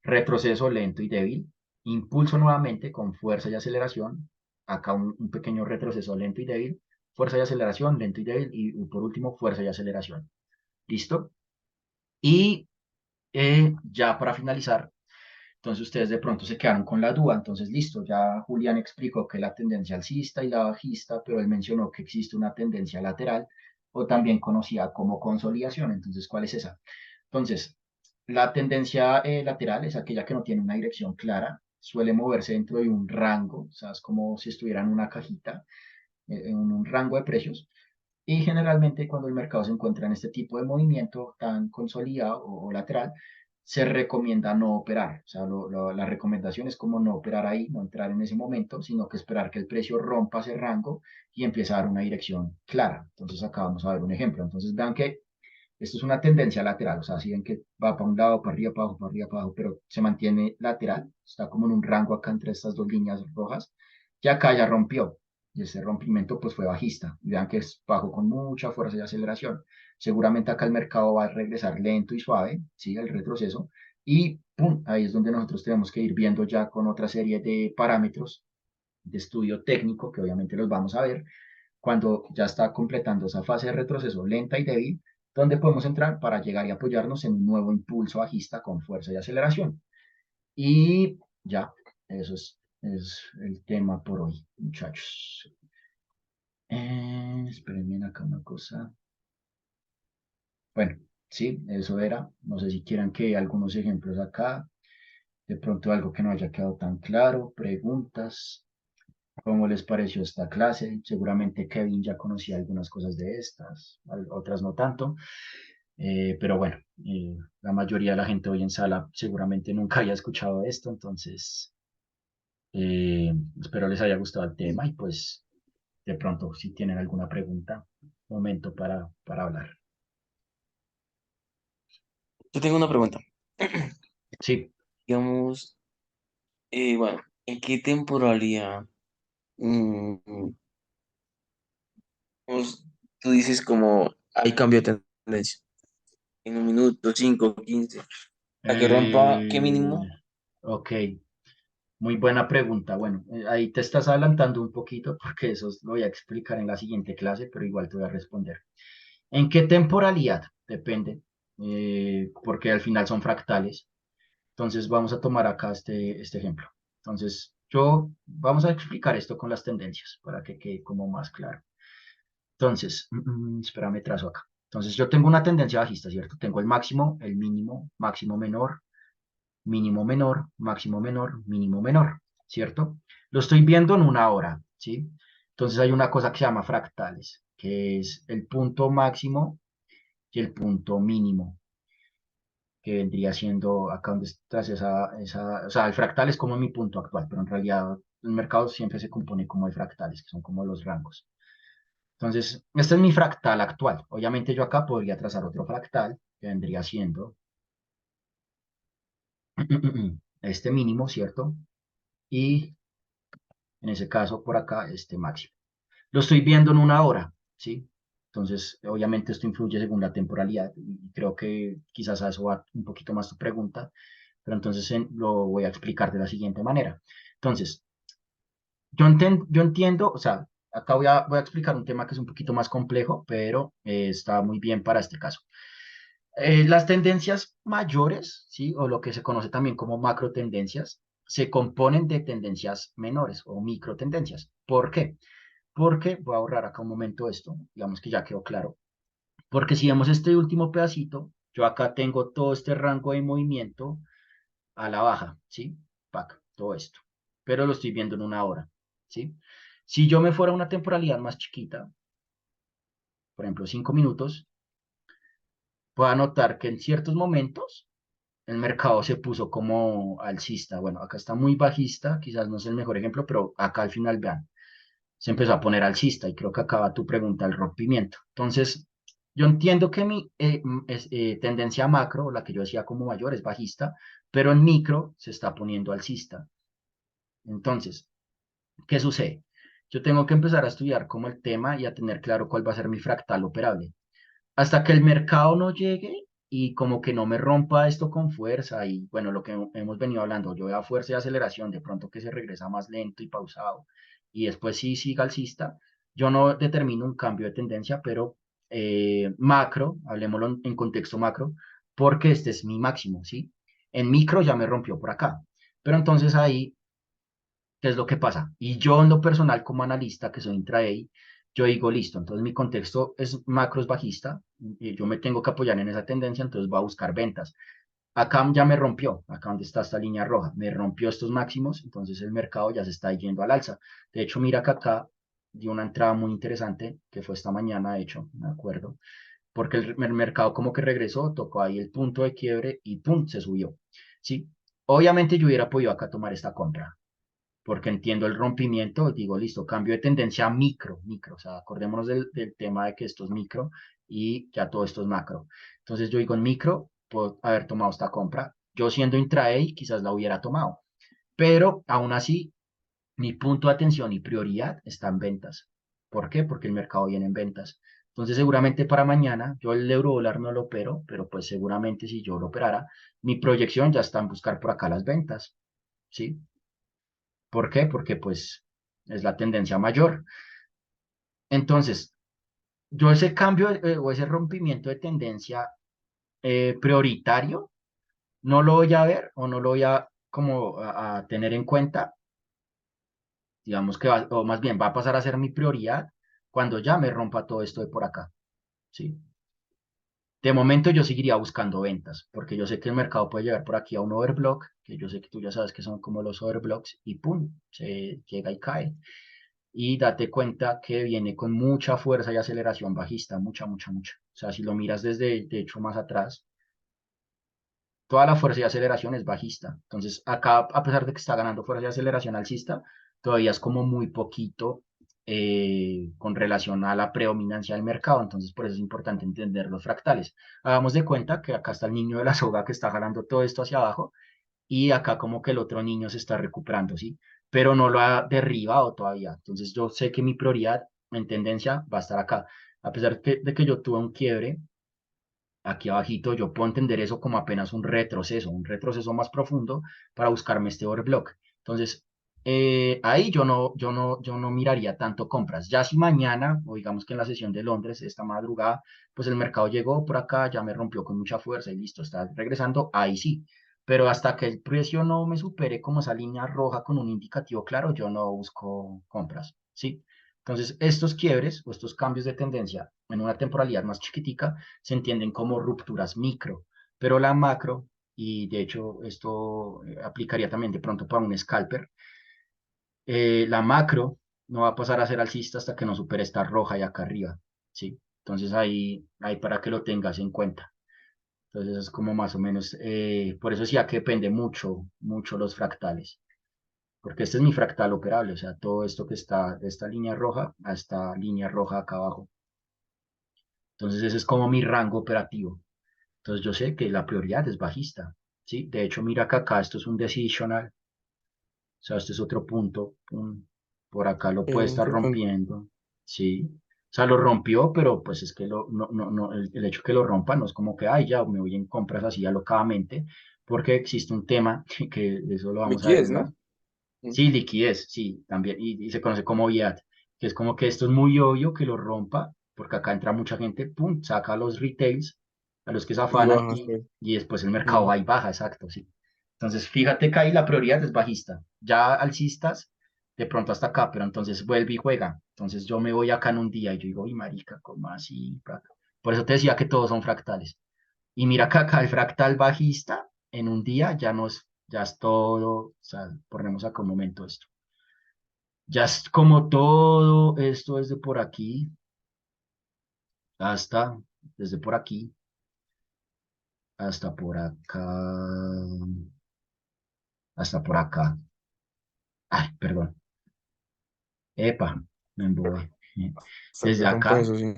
Retroceso lento y débil. Impulso nuevamente con fuerza y aceleración. Acá un pequeño retroceso lento y débil. Fuerza y aceleración, lento y débil. Y por último, fuerza y aceleración. ¿Listo? Y ya para finalizar, entonces ustedes de pronto se quedaron con la duda. Entonces, listo, ya Julián explicó que la tendencia alcista y la bajista, pero él mencionó que existe una tendencia lateral o también conocida como consolidación. Entonces, ¿cuál es esa? Entonces, la tendencia lateral es aquella que no tiene una dirección clara, suele moverse dentro de un rango, o sea, es como si estuviera en una cajita, en un rango de precios. Y generalmente cuando el mercado se encuentra en este tipo de movimiento tan consolidado o lateral, se recomienda no operar. O sea, la recomendación es como no operar ahí, no entrar en ese momento, sino que esperar que el precio rompa ese rango y empiece a dar una dirección clara. Entonces acá vamos a ver un ejemplo. Entonces vean que esto es una tendencia lateral, o sea, si ven que va para un lado, para arriba, para abajo, para arriba, para abajo, pero se mantiene lateral, está como en un rango acá entre estas dos líneas rojas, y acá ya rompió, y ese rompimiento pues fue bajista, y vean que es bajo con mucha fuerza y aceleración. Seguramente acá el mercado va a regresar lento y suave, ¿sí? El retroceso, y ¡pum! Ahí es donde nosotros tenemos que ir viendo ya con otra serie de parámetros de estudio técnico, que obviamente los vamos a ver, cuando ya está completando esa fase de retroceso lenta y débil, donde podemos entrar para llegar y apoyarnos en un nuevo impulso bajista con fuerza y aceleración. Y ya, eso es el tema por hoy, muchachos. Espérenme acá una cosa. Bueno, sí, eso era. No sé si quieran que algunos ejemplos acá, de pronto algo que no haya quedado tan claro, preguntas. ¿Cómo les pareció esta clase? Seguramente Kevin ya conocía algunas cosas de estas, otras no tanto, pero bueno, la mayoría de la gente hoy en sala seguramente nunca haya escuchado esto, entonces espero les haya gustado el tema y pues de pronto si tienen alguna pregunta, momento para hablar. Yo tengo una pregunta. Sí, Digamos, bueno, ¿en qué temporalidad pues, tú dices como hay cambio de tendencia? ¿En un minuto, 5, 15? ¿A que rompa qué eh, mínimo? ok, muy buena pregunta. Bueno, ahí te estás adelantando un poquito porque eso lo voy a explicar en la siguiente clase, pero igual te voy a responder. ¿En qué temporalidad? Depende, porque al final son fractales. Entonces vamos a tomar acá este ejemplo. Entonces, vamos a explicar esto con las tendencias para que quede como más claro. Entonces, espérame, trazo acá. Entonces, yo tengo una tendencia bajista, ¿cierto? Tengo el máximo, el mínimo, máximo menor, mínimo menor, máximo menor, mínimo menor, ¿cierto? Lo estoy viendo en una hora, ¿sí? Entonces hay una cosa que se llama fractales, que es el punto máximo y el punto mínimo, que vendría siendo acá donde estás o sea, el fractal es como mi punto actual, pero en realidad el mercado siempre se compone como de fractales, que son como los rangos. Entonces, este es mi fractal actual. Obviamente yo acá podría trazar otro fractal, que vendría siendo este mínimo, ¿cierto? Y en ese caso por acá este máximo. Lo estoy viendo en una hora, ¿sí? Entonces, obviamente esto influye según la temporalidad y creo que quizás a eso va un poquito más tu pregunta, pero entonces lo voy a explicar de la siguiente manera. Entonces, yo entiendo, o sea, acá voy a explicar un tema que es un poquito más complejo, pero está muy bien para este caso. Las tendencias mayores, ¿sí? O lo que se conoce también como macro tendencias, se componen de tendencias menores o micro tendencias. ¿Por qué? Porque, voy a ahorrar acá un momento esto, digamos que ya quedó claro, porque si vemos este último pedacito, yo acá tengo todo este rango de movimiento a la baja, ¿sí? Pac, todo esto, pero lo estoy viendo en una hora, ¿sí? Si yo me fuera a una temporalidad más chiquita, por ejemplo, 5 minutos, puedo notar que en ciertos momentos el mercado se puso como alcista. Bueno, acá está muy bajista, quizás no es el mejor ejemplo, pero acá al final vean, se empezó a poner alcista y creo que acaba tu pregunta el rompimiento. Entonces, yo entiendo que mi tendencia macro, la que yo decía como mayor, es bajista, pero en micro se está poniendo alcista. Entonces, ¿qué sucede? Yo tengo que empezar a estudiar como el tema y a tener claro cuál va a ser mi fractal operable. Hasta que el mercado no llegue y como que no me rompa esto con fuerza y bueno, lo que hemos venido hablando, yo veo fuerza y aceleración, de pronto que se regresa más lento y pausado y después sí siga alcista, yo no determino un cambio de tendencia, pero macro, hablemoslo en contexto macro, porque este es mi máximo, ¿sí? En micro ya me rompió por acá, pero entonces ahí ¿qué es lo que pasa? Y yo en lo personal como analista, que soy intraday, yo digo, listo, entonces mi contexto es macro es bajista, y yo me tengo que apoyar en esa tendencia, entonces voy a buscar ventas. Acá ya me rompió, acá donde está esta línea roja, me rompió estos máximos, entonces el mercado ya se está yendo al alza. De hecho, mira que acá dio una entrada muy interesante, que fue esta mañana, de hecho, me acuerdo, porque el mercado como que regresó, tocó ahí el punto de quiebre y ¡pum! Se subió, ¿sí? Obviamente yo hubiera podido acá tomar esta compra, porque entiendo el rompimiento, digo, listo, cambio de tendencia a micro, o sea, acordémonos del tema de que esto es micro y ya todo esto es macro. Entonces yo digo, en micro, puedo haber tomado esta compra. Yo siendo intraday, quizás la hubiera tomado, pero aún así, mi punto de atención y prioridad está en ventas. ¿Por qué? Porque el mercado viene en ventas. Entonces, seguramente para mañana, yo el euro dólar no lo opero, pero pues seguramente si yo lo operara, mi proyección ya está en buscar por acá las ventas, ¿sí? ¿Por qué? Porque pues es la tendencia mayor. Entonces, yo ese cambio o ese rompimiento de tendencia prioritario, no lo voy a ver o no lo voy a como a tener en cuenta, digamos que va, o más bien va a pasar a ser mi prioridad cuando ya me rompa todo esto de por acá, ¿sí? De momento yo seguiría buscando ventas, porque yo sé que el mercado puede llegar por aquí a un overblock, que yo sé que tú ya sabes que son como los overblocks, y pum, se llega y cae. Y date cuenta que viene con mucha fuerza y aceleración bajista, mucha. O sea, si lo miras desde, de hecho, más atrás, toda la fuerza y aceleración es bajista. Entonces, acá, a pesar de que está ganando fuerza y aceleración alcista, todavía es como muy poquito con relación a la predominancia del mercado. Entonces, por eso es importante entender los fractales. Hagamos de cuenta que acá está el niño de la soga que está jalando todo esto hacia abajo y acá como que el otro niño se está recuperando, ¿sí? Pero no lo ha derribado todavía. Entonces, yo sé que mi prioridad en tendencia va a estar acá. A pesar de que yo tuve un quiebre, aquí abajito, yo puedo entender eso como apenas un retroceso más profundo para buscarme este overblock. Entonces, ahí yo no miraría tanto compras. Ya si mañana, o digamos que en la sesión de Londres, esta madrugada, pues el mercado llegó por acá, ya me rompió con mucha fuerza y listo, está regresando, ahí sí. Pero hasta que el precio no me supere como esa línea roja con un indicativo claro, yo no busco compras, ¿sí? Entonces, estos quiebres o estos cambios de tendencia en una temporalidad más chiquitica se entienden como rupturas micro, pero la macro, y de hecho esto aplicaría también de pronto para un scalper, la macro no va a pasar a ser alcista hasta que no supere esta roja y acá arriba, ¿sí? Entonces ahí para que lo tengas en cuenta. Entonces es como más o menos, por eso sí que depende mucho los fractales, porque este es mi fractal operable, o sea, todo esto que está de esta línea roja a esta línea roja acá abajo. Entonces ese es como mi rango operativo. Entonces yo sé que la prioridad es bajista, ¿sí? De hecho, mira que acá esto es un decisional, o sea, este es otro punto, por acá lo puede estar Otro punto. rompiendo, ¿sí? O sea, lo rompió, pero pues es que no, el hecho que lo rompa no es como que, ay, ya me voy en compras así alocadamente, porque existe un tema que de eso lo vamos a ver Liquidez, ¿no? más. Sí, liquidez, sí, también, y se conoce como IAT, que es como que esto es muy obvio que lo rompa, porque acá entra mucha gente, pum, saca a los retails, a los que se Y afanan, bajas, pues. y después el mercado Mm. va y baja, exacto, sí. Entonces, fíjate que ahí la prioridad es bajista, ya alcistas, de pronto hasta acá, pero entonces vuelve y juega. Entonces yo me voy acá en un día y yo digo, uy, marica, ¿cómo así? Por eso te decía que todos son fractales. Y mira que acá el fractal bajista en un día ya es todo, o sea, ponemos acá un momento esto. Ya es como todo esto desde por aquí hasta, desde por aquí hasta por acá, hasta por acá. Ay, perdón. Epa, me embobé. Hasta que Desde rompa acá, eso, sí.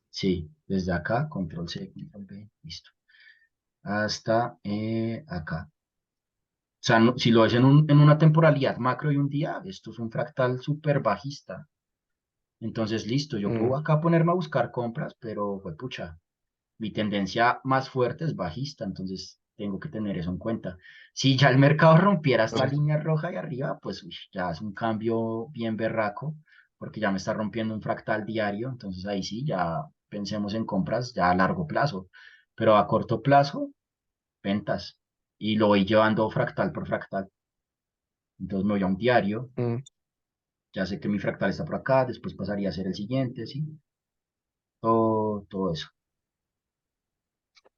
sí, desde acá, control C, control V, listo. Hasta acá. O sea, si lo ves en una temporalidad macro y un día, esto es un fractal súper bajista. Entonces, listo, yo Mm. puedo acá ponerme a buscar compras, pero, pues, pucha, mi tendencia más fuerte es bajista, entonces tengo que tener eso en cuenta. Si ya el mercado rompiera esta Claro. línea roja y arriba, pues uy, ya es un cambio bien berraco, porque ya me está rompiendo un fractal diario, entonces ahí sí, ya pensemos en compras ya a largo plazo, pero a corto plazo, ventas, y lo voy llevando fractal por fractal. Entonces me voy a un diario, Mm. ya sé que mi fractal está por acá, después pasaría a ser el siguiente, ¿sí? Todo eso.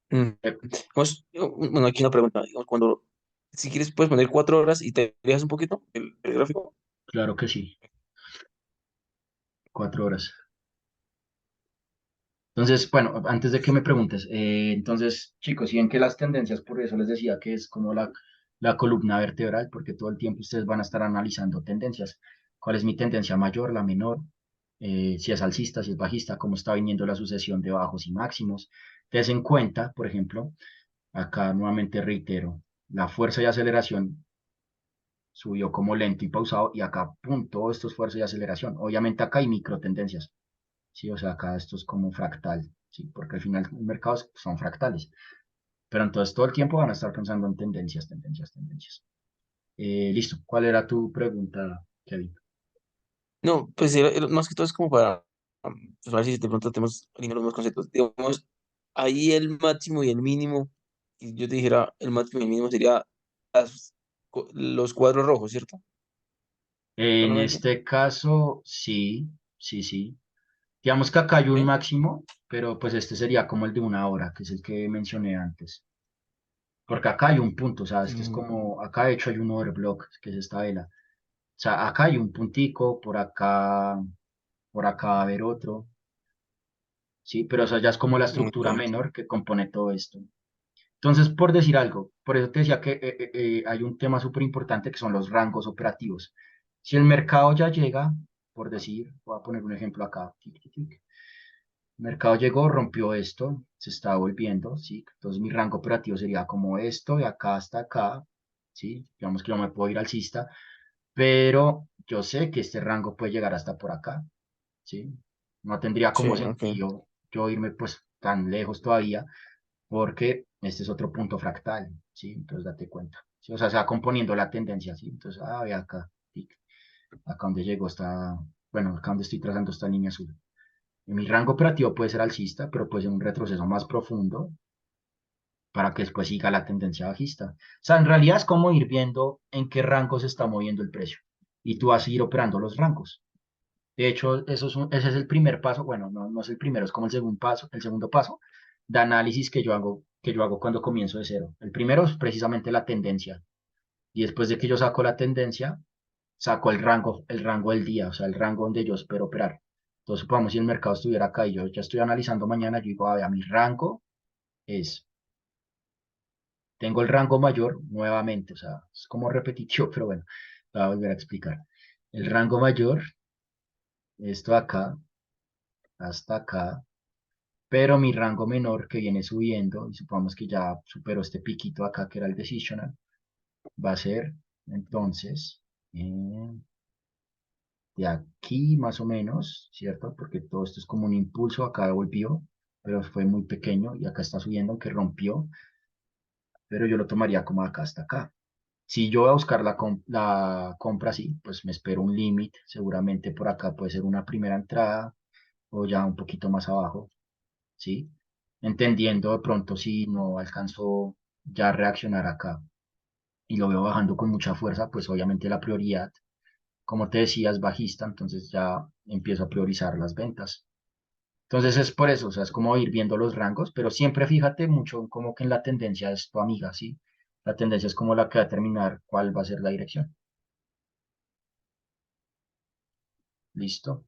Mm. Eh, Bueno, aquí una pregunta. Digamos, cuando, si quieres, puedes poner 4 horas y te dejas un poquito el gráfico. claro que sí, 4 horas. Entonces, bueno, antes de que me preguntes, entonces, chicos, si ven que las tendencias, por eso les decía que es como la columna vertebral, porque todo el tiempo ustedes van a estar analizando tendencias. ¿Cuál es mi tendencia mayor, la menor? Si es alcista, si es bajista, cómo está viniendo la sucesión de bajos y máximos. Tenés en cuenta, por ejemplo, acá nuevamente reitero, la fuerza y aceleración subió como lento y pausado, y acá, pum, todo esto es fuerza y aceleración. Obviamente acá hay micro tendencias. Sí, o sea, acá esto es como fractal, sí, porque al final los mercados son fractales. Pero entonces todo el tiempo van a estar pensando en tendencias, tendencias, tendencias. Listo. ¿Cuál era tu pregunta, Kevin? No, pues más que todo es como para pues, a ver si de pronto tenemos alinear los mismos conceptos. Digamos, ahí el máximo y el mínimo, y yo te dijera, el máximo y el mínimo sería los cuadros rojos, ¿cierto? En Solamente. este caso, sí, sí, sí. Digamos que acá hay un ¿Sí? máximo, pero pues este sería como el de una hora, que es el que mencioné antes. Porque acá hay un punto, ¿sabes? Que es Mm, como, acá de hecho hay un overblock, que es esta vela. O sea, acá hay un puntico, por acá va a haber otro, ¿sí? Pero eso ya es como la estructura ok. menor que compone todo esto. Entonces, por decir algo, por eso te decía que hay un tema súper importante que son los rangos operativos. Si el mercado ya llega, por decir, voy a poner un ejemplo acá, tic, tic, tic. El mercado llegó, rompió esto, se está volviendo, ¿sí? Entonces mi rango operativo sería como esto, de acá hasta acá, ¿sí? Digamos que yo me puedo ir alcista, pero yo sé que este rango puede llegar hasta por acá, ¿sí? No tendría Sí, como ok. sentido yo irme pues tan lejos todavía, porque este es otro punto fractal, ¿sí? Entonces date cuenta, ¿sí? O sea, se va componiendo la tendencia, ¿sí? Entonces, ve acá, tic, acá donde llegó está, bueno, acá donde estoy trazando esta línea azul. Mi rango operativo puede ser alcista, pero puede ser un retroceso más profundo para que después siga la tendencia bajista. O sea, en realidad es como ir viendo en qué rango se está moviendo el precio y tú vas a ir operando los rangos. De hecho, ese es el primer paso. Bueno, no, no es el primero, es como el segundo paso de análisis que yo hago cuando comienzo de cero. El primero es precisamente la tendencia. Y después de que yo saco la tendencia, saco el rango del día, o sea, el rango donde yo espero operar. Entonces, supongamos si el mercado estuviera acá y yo ya estoy analizando mañana, yo digo, a ver, mi rango es, tengo el rango mayor nuevamente, o sea, es como repetitivo, pero bueno, voy a volver a explicar. El rango mayor, esto de acá hasta acá, pero mi rango menor que viene subiendo, y supongamos que ya superó este piquito acá que era el decisional, va a ser entonces de aquí más o menos, ¿cierto? Porque todo esto es como un impulso, acá volvió, pero fue muy pequeño y acá está subiendo, aunque rompió, pero yo lo tomaría como acá hasta acá. Si yo voy a buscar la compra así, pues me espero un límite, seguramente por acá puede ser una primera entrada o ya un poquito más abajo, ¿sí? Entendiendo de pronto si no alcanzó ya a reaccionar acá y lo veo bajando con mucha fuerza, pues obviamente la prioridad, como te decía, es bajista, entonces ya empiezo a priorizar las ventas. Entonces es por eso, o sea, es como ir viendo los rangos, pero siempre fíjate mucho como que en la tendencia es tu amiga, ¿sí? La tendencia es como la que va a determinar cuál va a ser la dirección. ¿Listo?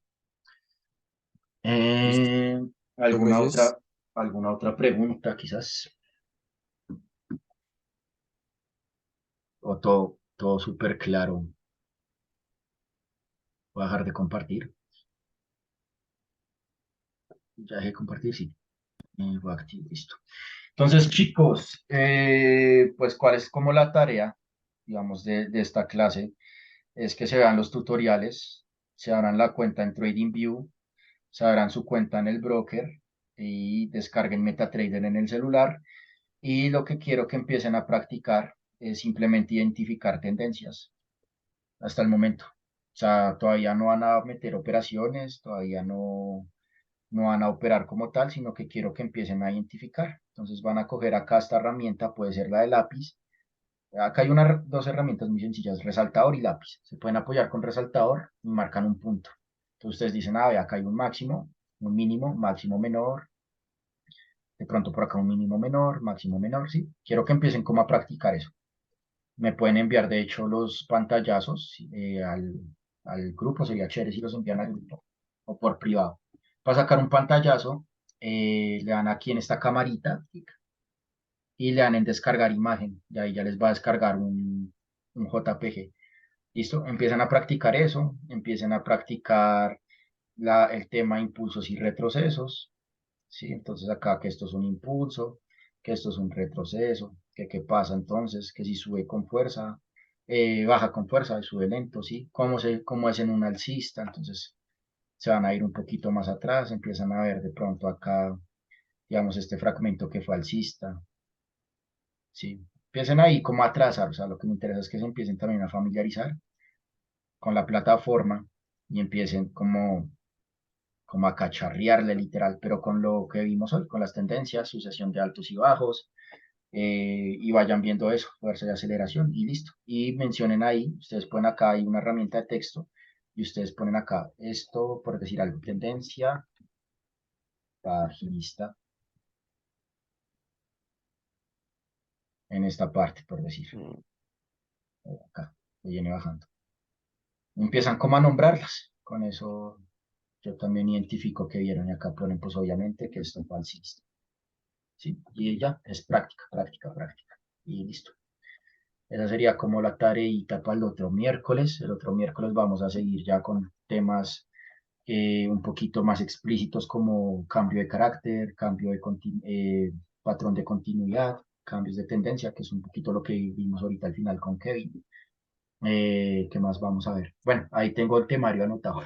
Listo. Eh, ¿alguna Gracias. otra, alguna otra pregunta quizás? ¿O todo súper claro? Voy a dejar de compartir. Ya dejé de compartir, sí. Voy a activar, listo. Entonces, chicos, pues cuál es como la tarea, digamos, de esta clase, es que se vean los tutoriales, se abran la cuenta en TradingView, se abran su cuenta en el broker y descarguen MetaTrader en el celular. Y lo que quiero que empiecen a practicar es simplemente identificar tendencias hasta el momento. O sea, todavía no van a meter operaciones, todavía no van a operar como tal, sino que quiero que empiecen a identificar. Entonces van a coger acá esta herramienta, puede ser la de lápiz. Acá hay dos herramientas muy sencillas, resaltador y lápiz. Se pueden apoyar con resaltador y marcan un punto. Entonces ustedes dicen, ve, acá hay un máximo, un mínimo, máximo menor, de pronto por acá un mínimo menor, máximo menor, ¿sí? Quiero que empiecen como a practicar eso. Me pueden enviar, de hecho, los pantallazos al grupo, sería chévere si los envían al grupo o por privado. Para sacar un pantallazo, le dan aquí en esta camarita y le dan en descargar imagen, y ahí ya les va a descargar un JPG. ¿Listo? Empiezan a practicar eso, empiezan a practicar el tema impulsos y retrocesos, ¿sí? Entonces acá que esto es un impulso, que esto es un retroceso, que qué pasa entonces, que si sube con fuerza, baja con fuerza, sube lento, ¿sí? Cómo es en un alcista, entonces se van a ir un poquito más atrás, empiezan a ver de pronto acá, digamos, este fragmento que fue alcista, ¿sí? Empiecen ahí como a trazar, o sea, lo que me interesa es que se empiecen también a familiarizar con la plataforma y empiecen como a cacharrearle literal, pero con lo que vimos hoy, con las tendencias, sucesión de altos y bajos, y vayan viendo eso, fuerza de aceleración y listo. Y mencionen ahí, ustedes ponen acá, hay una herramienta de texto, y ustedes ponen acá, esto por decir algo, tendencia bajista, en esta parte, por decir, Mm, acá, que viene bajando. Empiezan como a nombrarlas, con eso yo también identifico que vieron y acá ponen pues obviamente que esto fue alcista. ¿Sí? Y ya, es práctica, práctica, práctica. Y listo. Esa sería como la tareita para el otro miércoles. El otro miércoles vamos a seguir ya con temas un poquito más explícitos como cambio de carácter, patrón de continuidad, cambios de tendencia, que es un poquito lo que vimos ahorita al final con Kevin. ¿Qué más vamos a ver? Bueno, ahí tengo el temario anotado.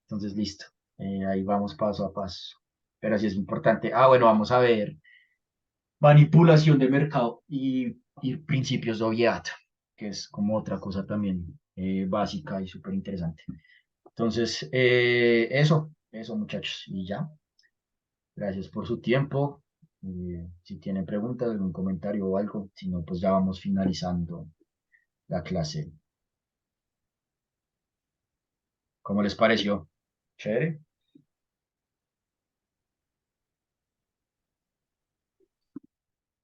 Entonces, listo. Ahí vamos paso a paso. Pero sí es importante. Ah, bueno, vamos a ver manipulación de mercado y principios de obviedad, que es como otra cosa también básica y súper interesante. Entonces, eso muchachos, y ya, gracias por su tiempo. Si tienen preguntas, algún comentario o algo, si no, pues ya vamos finalizando la clase. ¿Cómo les pareció? ¿Chévere?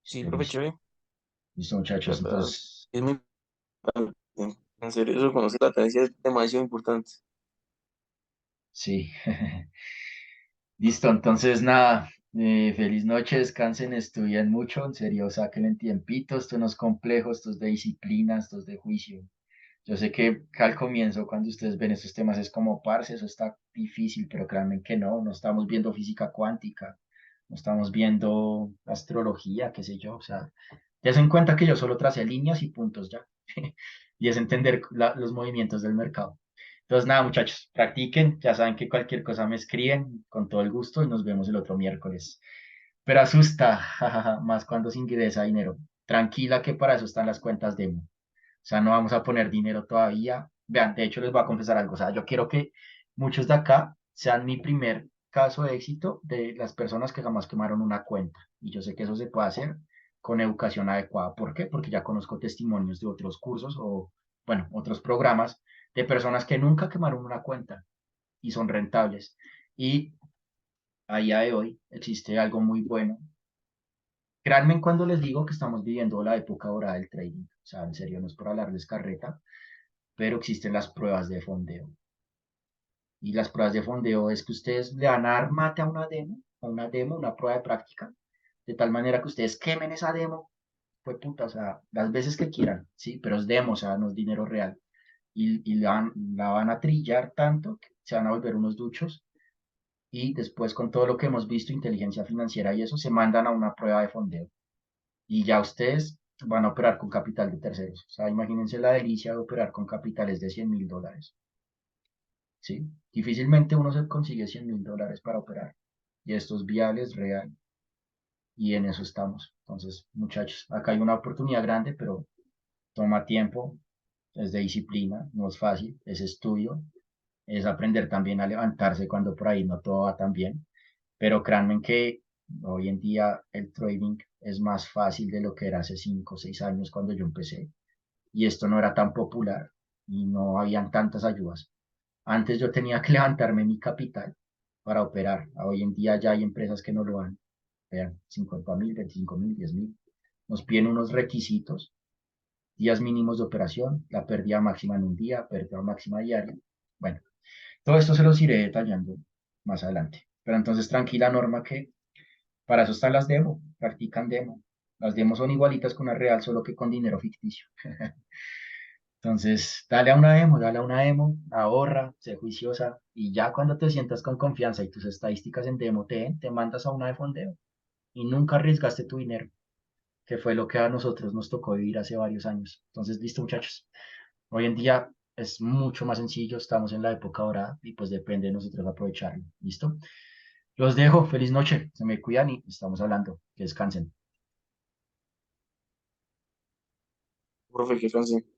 sí, Listo, profe, listo. chévere. Listo, muchachos. ¿Verdad? Entonces, Es muy importante. En serio, eso conocer la tendencia es demasiado importante. sí. Listo, entonces nada, feliz noche, descansen, estudien mucho, en serio, saquen el tiempito, esto no es complejo, esto es de disciplina, esto es de juicio. Yo sé que al comienzo, cuando ustedes ven estos temas, es como, parce, eso está difícil, pero créanme que no, no estamos viendo física cuántica, no estamos viendo astrología, qué sé yo, o sea, ya se en cuenta que yo solo tracé líneas y puntos ya, y es entender los movimientos del mercado. Entonces, nada, muchachos, practiquen, ya saben que cualquier cosa me escriben con todo el gusto y nos vemos el otro miércoles. Pero asusta, jajaja, más cuando se ingresa dinero. Tranquila que para eso están las cuentas demo. O sea, no vamos a poner dinero todavía. Vean, de hecho les voy a confesar algo. O sea, yo quiero que muchos de acá sean mi primer caso de éxito de las personas que jamás quemaron una cuenta. Y yo sé que eso se puede hacer con educación adecuada. ¿Por qué? Porque ya conozco testimonios de otros cursos o, bueno, otros programas de personas que nunca quemaron una cuenta y son rentables. Y a día de hoy existe algo muy bueno. Créanme cuando les digo que estamos viviendo la época dorada del trading. O sea, en serio, no es por hablarles carreta, pero existen las pruebas de fondeo. Y las pruebas de fondeo es que ustedes le van a dar mate a una prueba de práctica, de tal manera que ustedes quemen esa demo, pues puta, o sea, las veces que quieran, ¿sí? Pero es demo, o sea, no es dinero real. Y la van a trillar tanto que se van a volver unos duchos y después con todo lo que hemos visto, inteligencia financiera y eso, se mandan a una prueba de fondeo. Y ya ustedes van a operar con capital de terceros. O sea, imagínense la delicia de operar con capitales de $100.000. ¿Sí? Difícilmente uno se consigue $100.000 para operar. Y esto es viable, es real. Y en eso estamos. Entonces, muchachos, acá hay una oportunidad grande, pero toma tiempo, es de disciplina, no es fácil, es estudio, es aprender también a levantarse cuando por ahí no todo va tan bien. Pero créanme que hoy en día el trading es más fácil de lo que era hace 5 o 6 años cuando yo empecé. Y esto no era tan popular y no habían tantas ayudas. Antes yo tenía que levantarme mi capital para operar. Hoy en día ya hay empresas que no lo dan. Vean, 50.000, 25.000, 10.000. Nos piden unos requisitos, días mínimos de operación, la pérdida máxima en un día, pérdida máxima diaria. Bueno, todo esto se los iré detallando más adelante. Pero entonces tranquila, Norma, que para eso están las demo, practican demo. Las demos son igualitas que una real, solo que con dinero ficticio. Entonces, dale a una demo, ahorra, sé juiciosa, y ya cuando te sientas con confianza y tus estadísticas en demo te mandas a una de fondeo y nunca arriesgaste tu dinero, que fue lo que a nosotros nos tocó vivir hace varios años. Entonces, listo, muchachos. Hoy en día es mucho más sencillo, estamos en la época dorada y pues depende de nosotros aprovecharlo. ¿Listo? Los dejo, feliz noche, se me cuidan y estamos hablando, que descansen. Profe, que descanse.